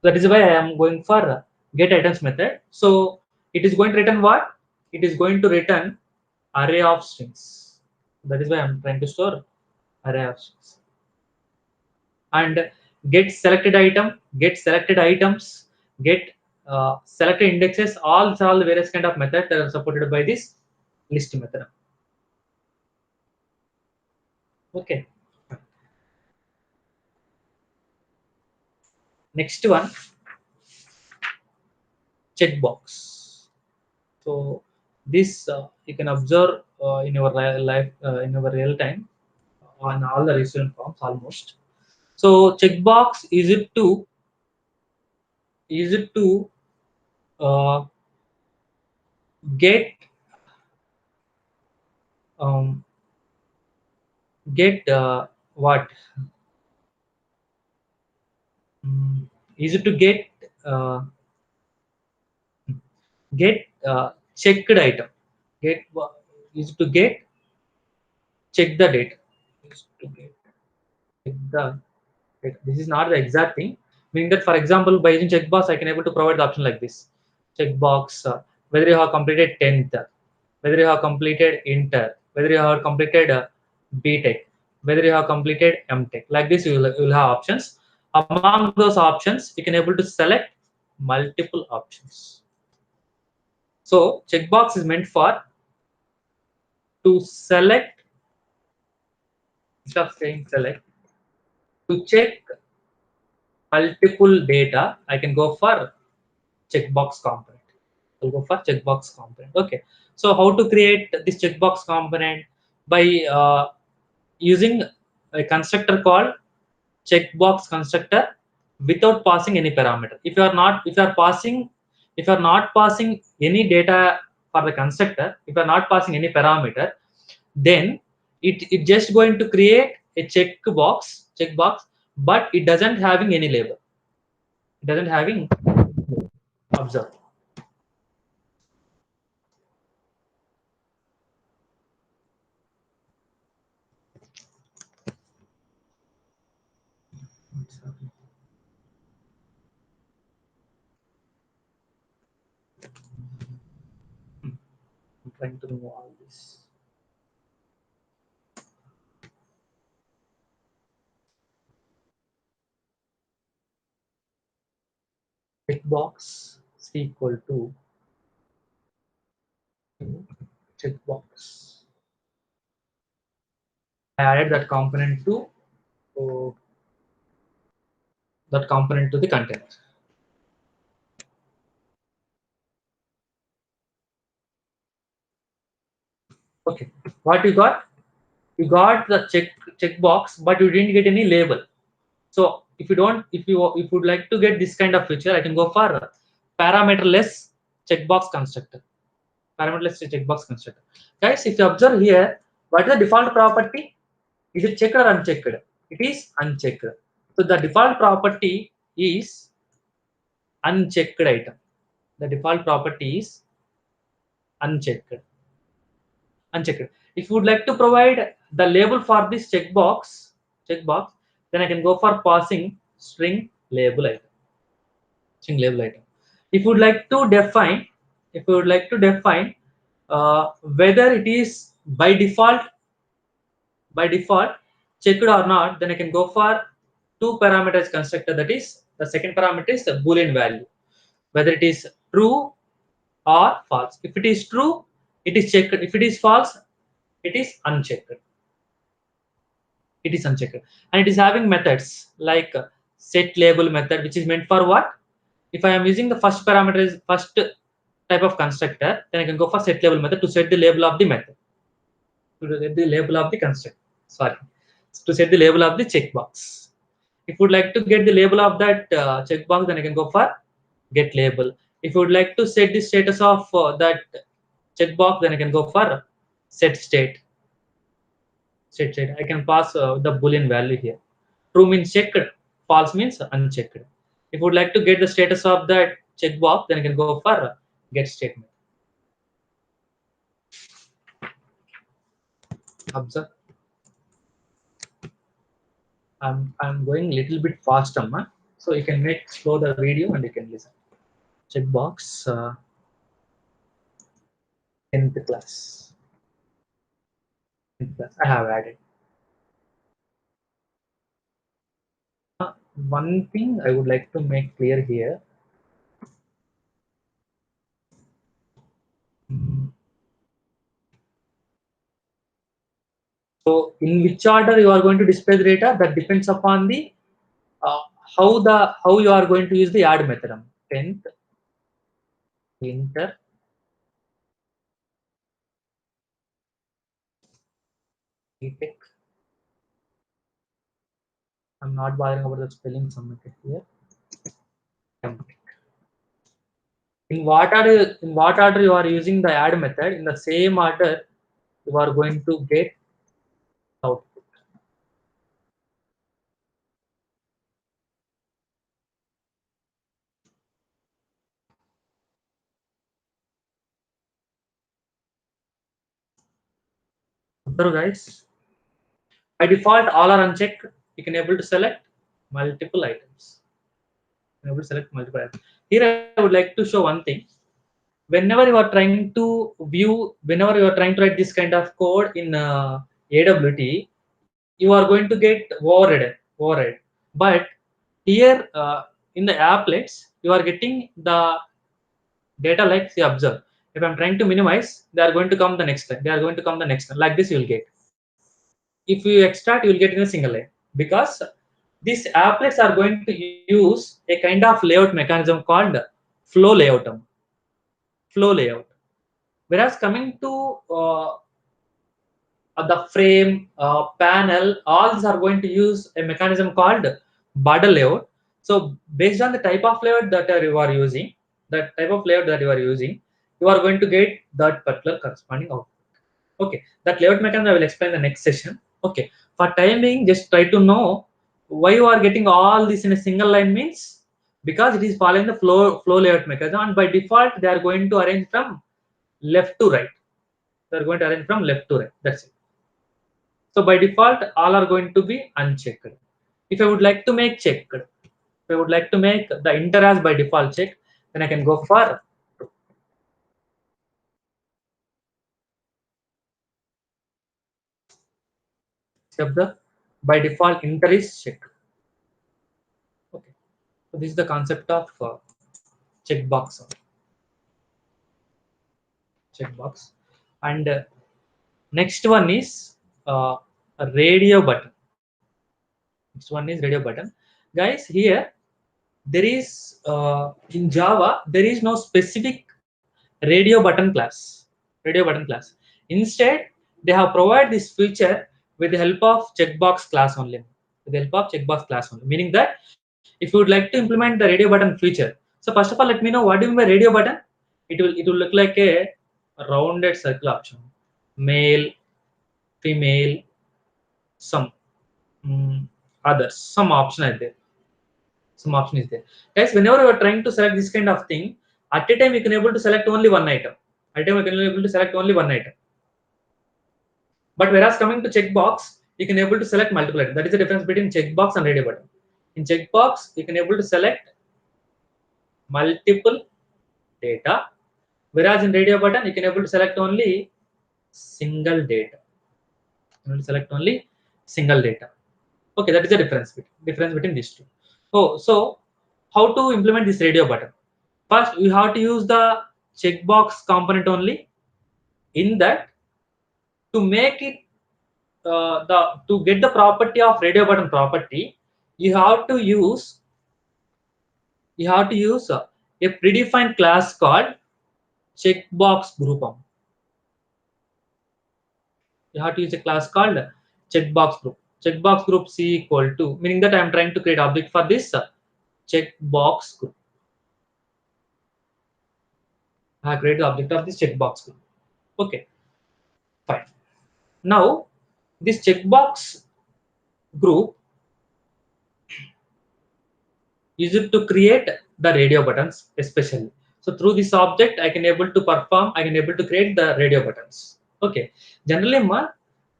That is why I am going for get items method. So it is going to return what? It is going to return array of strings. That is why I am trying to store array of strings. And get selected item, get selected items, get selected indexes, all the various kind of methods that are supported by this list method. Okay. Next one, checkbox. So this you can observe in your life in your real time on all the recent forms almost. So checkbox is it to uh, get um, get what is it to get checked item. Get is to get check the date. Is to get check the date. This is not the exact thing. Meaning that, for example, by using checkbox, I can able to provide the option like this. Checkbox whether you have completed 10th, whether you have completed inter, whether you have completed BTech, whether you have completed MTech. Like this, you will have options. Among those options, you can able to select multiple options. So checkbox is meant for to select, instead of saying select, to check multiple data, I can go for checkbox component. I'll go for checkbox component. Okay. So how to create this checkbox component? By using a constructor called checkbox constructor without passing any parameter. If you are not passing any data for the constructor, if you are not passing any parameter, then it just going to create a checkbox, but it doesn't having any label. It doesn't having observe. I'm trying to remove all this. Checkbox is equal to checkbox. I added that component to oh, the container. Okay, what you got? You got the checkbox, but you didn't get any label. So if you would like to get this kind of feature, I can go for parameterless checkbox constructor. Parameterless checkbox constructor. Guys, if you observe here, what is the default property? Is it checked or unchecked? It is unchecked. So the default property is unchecked item. The default property is unchecked. Unchecked. If you would like to provide the label for this checkbox, then I can go for passing string label item. String label item. If you would like to define, if you would like to define whether it is by default checked or not, then I can go for two parameters constructor. That is, the second parameter is the boolean value, whether it is true or false. If it is true, it is checked. If it is false, it is unchecked. It is unchecked, and it is having methods like set label method, which is meant for what? If I am using the first parameter is first type of constructor, then I can go for set label method to set the label of the method, to set the label of the constructor. Sorry, to set the label of the checkbox. If you would like to get the label of that checkbox, then I can go for get label. If you would like to set the status of that checkbox, then I can go for set state. Set state. I can pass the boolean value here. True means checked, false means unchecked. If you would like to get the status of that checkbox, then I can go for get statement. Observe. I'm going a little bit faster, man. So you can make slow the video and you can listen. Checkbox 10th class. 10th class. I have added. One thing I would like to make clear here. Mm, So in which order you are going to display the data, that depends upon the uh, how you are going to use the add method. 10th enter tech. I'm not bothering about the spelling submitted here. In what order you are using the add method, in the same order you are going to get output. Observe guys. By default, all are unchecked. You can able to select multiple items. You can able to select multiple items. Here I would like to show one thing. Whenever you are trying to view, whenever you are trying to write this kind of code in AWT, you are going to get override. But here in the applets, you are getting the data like see observe. If I'm trying to minimize, they are going to come the next time. They are going to come the next time. Like this, you will get. If you extract, you will get in a single line because these applets are going to use a kind of layout mechanism called flow layout. Flow layout. Whereas coming to the frame, panel, all these are going to use a mechanism called bundle layout. So based on the type of layout that you are using, you are going to get that particular corresponding output. Okay, that layout mechanism I will explain in the next session. Okay, for time being, just try to know why you are getting all this in a single line means because it is following the flow layout mechanism, and by default they are going to arrange from left to right. They are going to arrange from left to right. That's it. So by default, all are going to be unchecked. If I would like to make checked, if I would like to make the enter as by default checked, then I can go for except the by default enter is checked. Okay, so this is the concept of checkbox. Checkbox, and next one is a radio button. Next one is radio button, guys. Here there is in Java there is no specific radio button class. Radio button class. Instead, they have provided this feature with the help of checkbox class only. With the help of checkbox class only, meaning that if you would like to implement the radio button feature, so first of all, let me know what do you mean by radio button. It will look like a rounded circle option. Male, female, some others, some option is there. Some option is there. Guys, whenever you are trying to select this kind of thing, at a time you can able to select only one item. At a time you can able to select only one item. But whereas coming to checkbox, you can able to select multiple items. That is the difference between checkbox and radio button. In checkbox, you can able to select multiple data, whereas in radio button, you can able to select only single data. You can select only single data. Okay, that is the difference between these two. Oh, so how to implement this radio button? First, we have to use the checkbox component only. In that, to make it to get the property of radio button property, you have to use you have to use a predefined class called checkbox group. You have to use a class called checkbox group. Checkbox group C equal to, meaning that I am trying to create object for this checkbox group. I have created the object of this checkbox group. Okay, fine. Now, this checkbox group use it to create the radio buttons especially. So through this object, I can able to perform, I can able to create the radio buttons. Okay. Generally,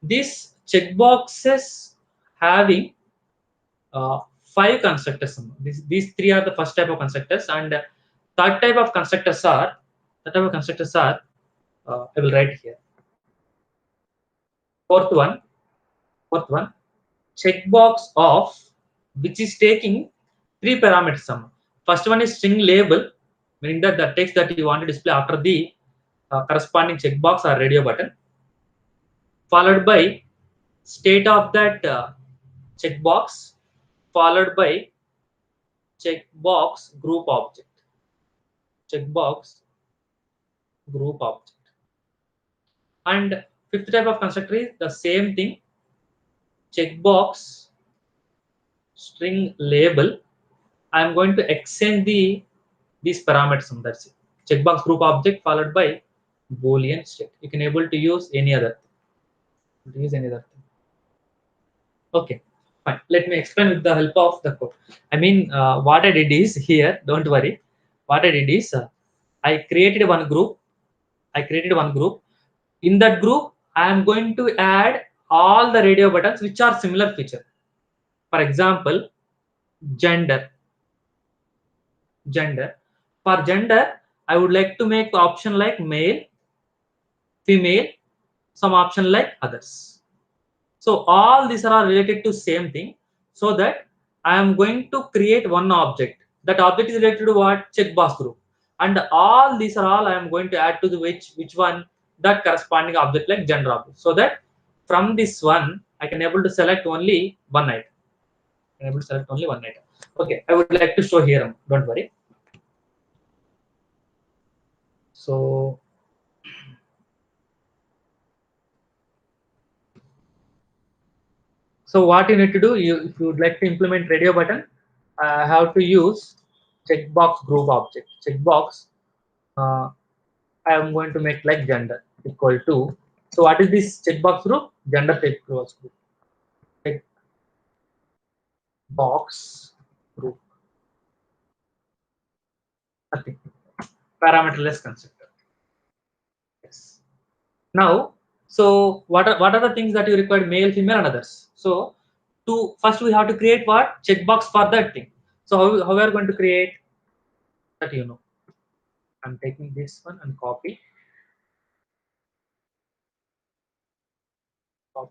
these checkboxes having five constructors. These three are the first type of constructors, and third type of constructors are, I will write here. Fourth one, checkbox of, which is taking three parameters. First one is string label, meaning that the text that you want to display after the corresponding checkbox or radio button, followed by state of that checkbox, followed by checkbox group object. Checkbox group object. And fifth type of constructor is the same thing, checkbox string label. I am going to extend these parameters. That's it. Checkbox group object followed by Boolean state. You can able to use any other thing. Okay, fine. Let me explain with the help of the code. I mean, what I did is here. Don't worry. What I did is I created one group. In that group, I am going to add all the radio buttons which are similar feature. For example, gender. For gender, I would like to make option like male, female, some option like others. So all these are related to same thing. So that I am going to create one object. That object is related to what? Checkbox group. And all these are all I am going to add to the which one, that corresponding object like gender object. So that from this one I can able to select only one item. Okay, I would like to show here. Don't worry. So what you need to do, if you would like to implement radio button, I have to use checkbox group object. Checkbox, I am going to make like gender equal to. So what is this checkbox group? Gender checkbox group. Checkbox group. Nothing. Parameterless constructor. Yes. Now, so what are the things that you require? Male, female, and others. So to first we have to create what? Checkbox for that thing. So how we are going to create that, I'm taking this one and copy. For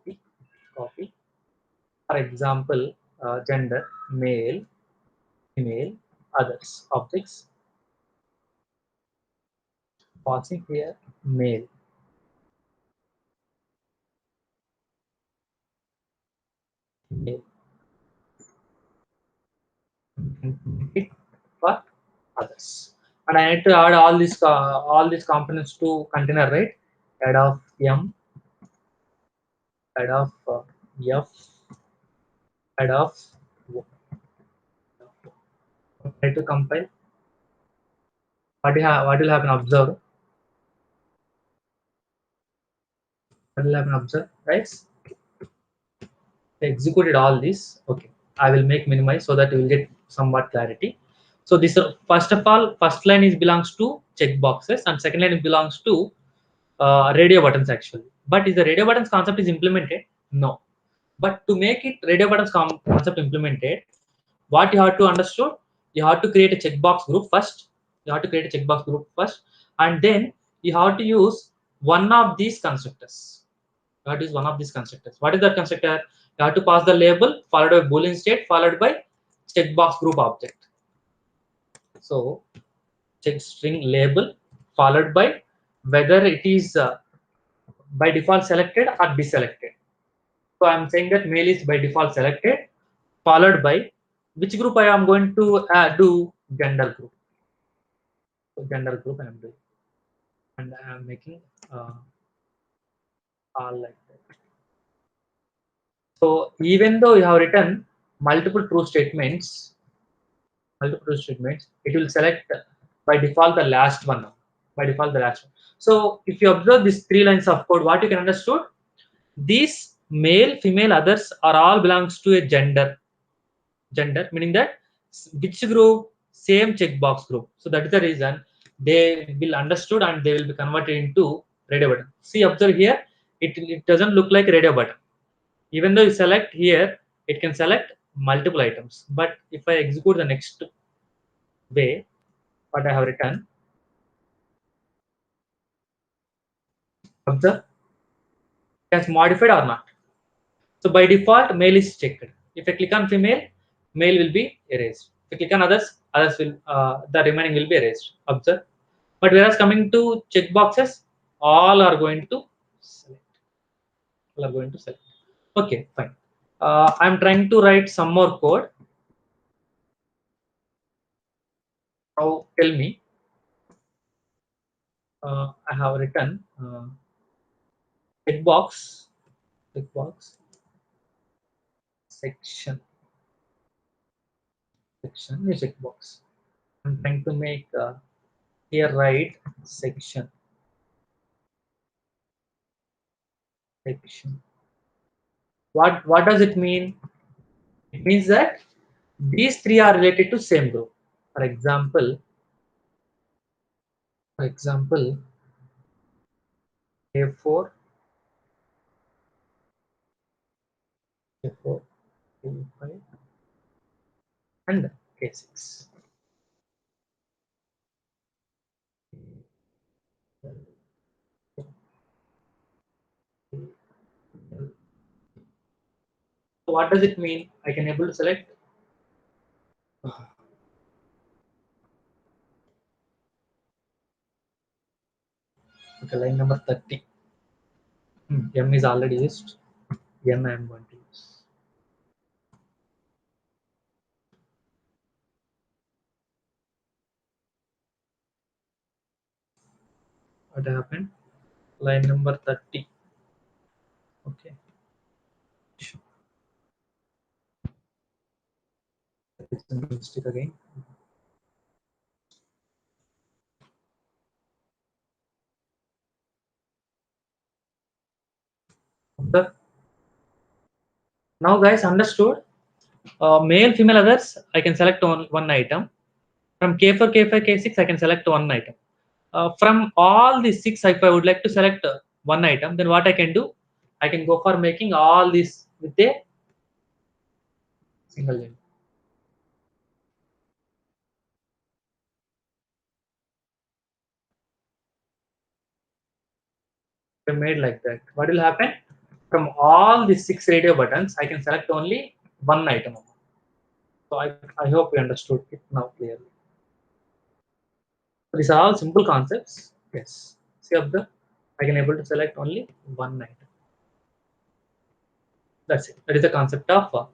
example, gender, male, female, others, objects. Passing here, male. Male. It for others. And I need to add all these components to container, right? Head of M, head of F, head of O. Try to compile. What will happen? Observe. What will happen? Observe, right? Executed all this. Okay, I will make minimize so that you will get somewhat clarity. So this first of all, first line is belongs to checkboxes, and second line belongs to radio buttons actually. But is the radio buttons concept is implemented? No. But to make it radio buttons concept implemented, what you have to understood, you have to create a checkbox group first. And then you have to use one of these constructors. What is one of these constructors? What is that constructor? You have to pass the label followed by Boolean state followed by checkbox group object. So check string label followed by whether it is by default selected or deselected. So I'm saying that male is by default selected, followed by which group I am going to do. gender group. So gender group I am doing, and I am making all like that. So even though you have written multiple true statements, it will select by default the last one. By default the last one. So if you observe these 3 lines of code, what you can understood, these male, female, others are all belongs to a gender, meaning that which group, same checkbox group. So that is the reason they will understood and they will be converted into radio button. See, observe here, it doesn't look like radio button. Even though you select here, it can select multiple items. But if I execute the next way, what I have written, observe, it has modified or not. So by default, male is checked. If I click on female, male will be erased. If I click on others, others will the remaining will be erased. Observe. But whereas coming to checkboxes, all are going to select. All are going to select. Okay, fine. I'm trying to write some more code. Now tell me. I have written checkbox, checkbox section, section is checkbox. I'm trying to make here write section, section. What does it mean? It means that these three are related to same group. For example, A4, A4, A5, and A6. So what does it mean? I can able to select. Okay, line number 30. M is already used. N I am going to use. What happened? Line number 30. Okay. It's a mistake again. Okay. Now guys understood. Male, female, others. I can select one item. From K4, K5, K6, I can select one item. From all the 6, if I would like to select one item, then what I can do, I can go for making all this with a single line. I made like that. What will happen? From all the 6 radio buttons, I can select only one item. So I hope you understood it now clearly. So these are all simple concepts. Yes. See up there, I can able to select only one item. That's it. That is the concept of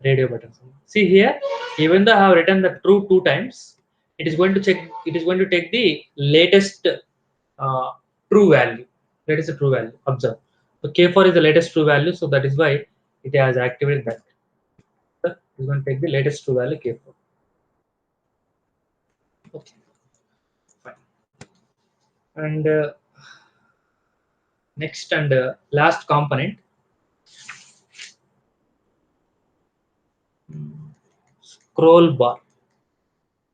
radio buttons. See here, even though I have written the true 2 times, it is going to check. It is going to take the latest uh, true value. That is the true value. Observe. So K4 is the latest true value, so that is why it has activated that. So it's going to take the latest true value K4. Okay, fine. And next and last component, scroll bar.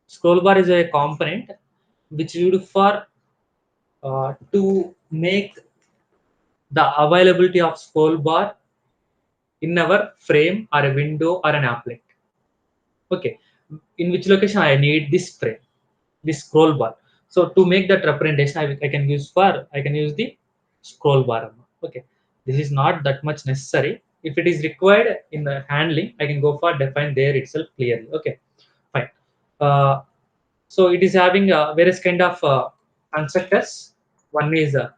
Scroll bar is a component which used for to make the availability of scroll bar in our frame or a window or an applet. Okay, in which location I need this frame, this scroll bar. So to make that representation, I can use the scroll bar. Okay, this is not that much necessary. If it is required in the handling, I can go for define there itself clearly. Okay, fine. So it is having various kind of constructors. One is a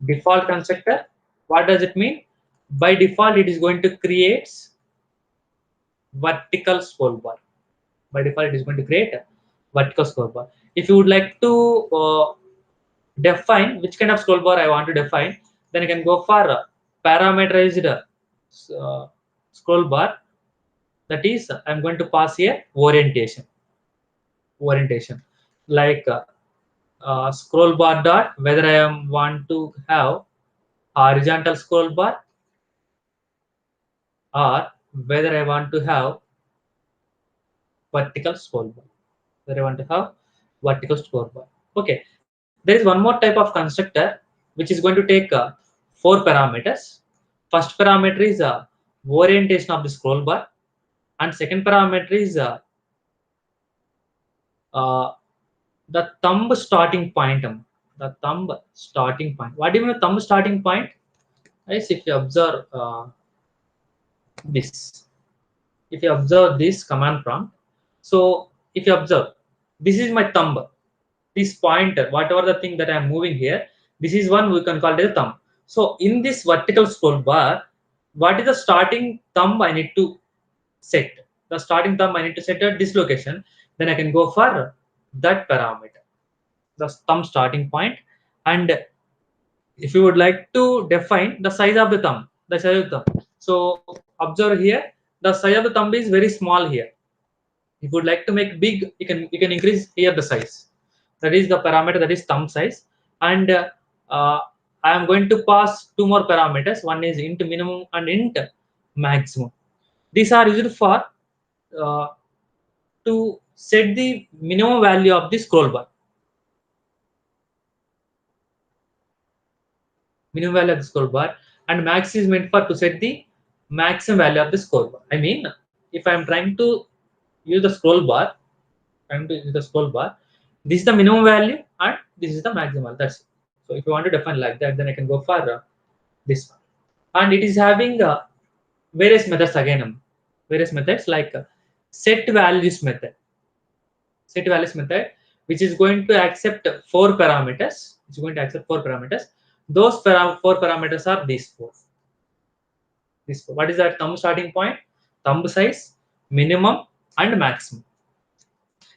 default constructor. What does it mean? By default, it is going to create vertical scroll bar. By default, it is going to create a vertical scroll bar. If you would like to define which kind of scroll bar I want to define, then I can go for parameterized scroll bar. That is, I'm going to pass here orientation, like scroll bar dot whether I am want to have horizontal scroll bar or whether I want to have vertical scroll bar. Whether I want to have vertical scroll bar. Okay, there is one more type of constructor which is going to take four parameters. First parameter is orientation of the scroll bar, and second parameter is uh, the thumb starting point. The thumb starting point. What do you mean thumb starting point? Guys, if you observe this, if you observe this command prompt, so if you observe, this is my thumb, this pointer, whatever the thing that I'm moving here, this is one we can call it a thumb. So in this vertical scroll bar, what is the starting thumb I need to set? The starting thumb I need to set at this location. Then I can go for that parameter, the thumb starting point. And if you would like to define the size of the thumb, so observe here, the size of the thumb is very small here. If you would like to make big, you can increase here the size. That is the parameter, that is thumb size. And uh, I am going to pass two more parameters. One is int minimum and int maximum. These are used for uh, to set the minimum value of the scroll bar. Minimum value of the scroll bar, and max is meant for to set the maximum value of the scroll bar. I mean, if I am trying to use the scroll bar, trying to use the scroll bar, this is the minimum value and this is the maximum value. That's it. So if you want to define like that, then I can go for this one. And it is having various methods again. Various methods like set values method. Set values method, which is going to accept four parameters. It's going to accept four parameters. Those four parameters are these four. This what is that? Thumb starting point, thumb size, minimum, and maximum.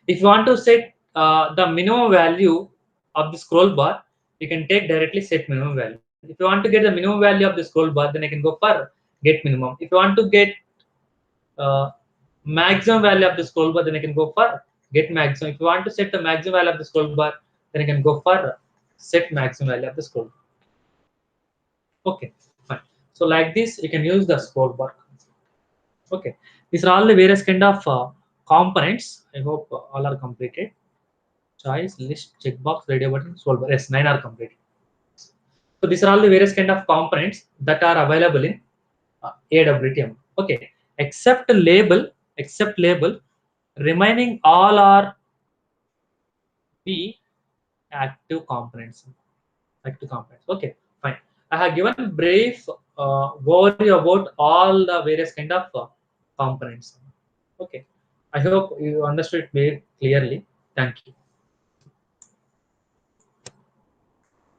If you want to set the minimum value of the scroll bar, you can take directly set minimum value. If you want to get the minimum value of the scroll bar, then I can go for get minimum. If you want to get uh, maximum value of the scroll bar, then I can go for get maximum. If you want to set the maximum value of the scroll bar, then I can go for set maximum value of the scroll bar. Okay, fine. So like this, you can use the scroll bar. Okay, these are all the various kind of components. I hope all are completed. Choice, list, checkbox, radio button, scroll bar. Yes, 9 are completed. So these are all the various kind of components that are available in AWTM. Okay, except label, remaining all are the active components. Active components. Okay, fine. I have given brief overview about all the various kind of components. Okay, I hope you understood very clearly. Thank you.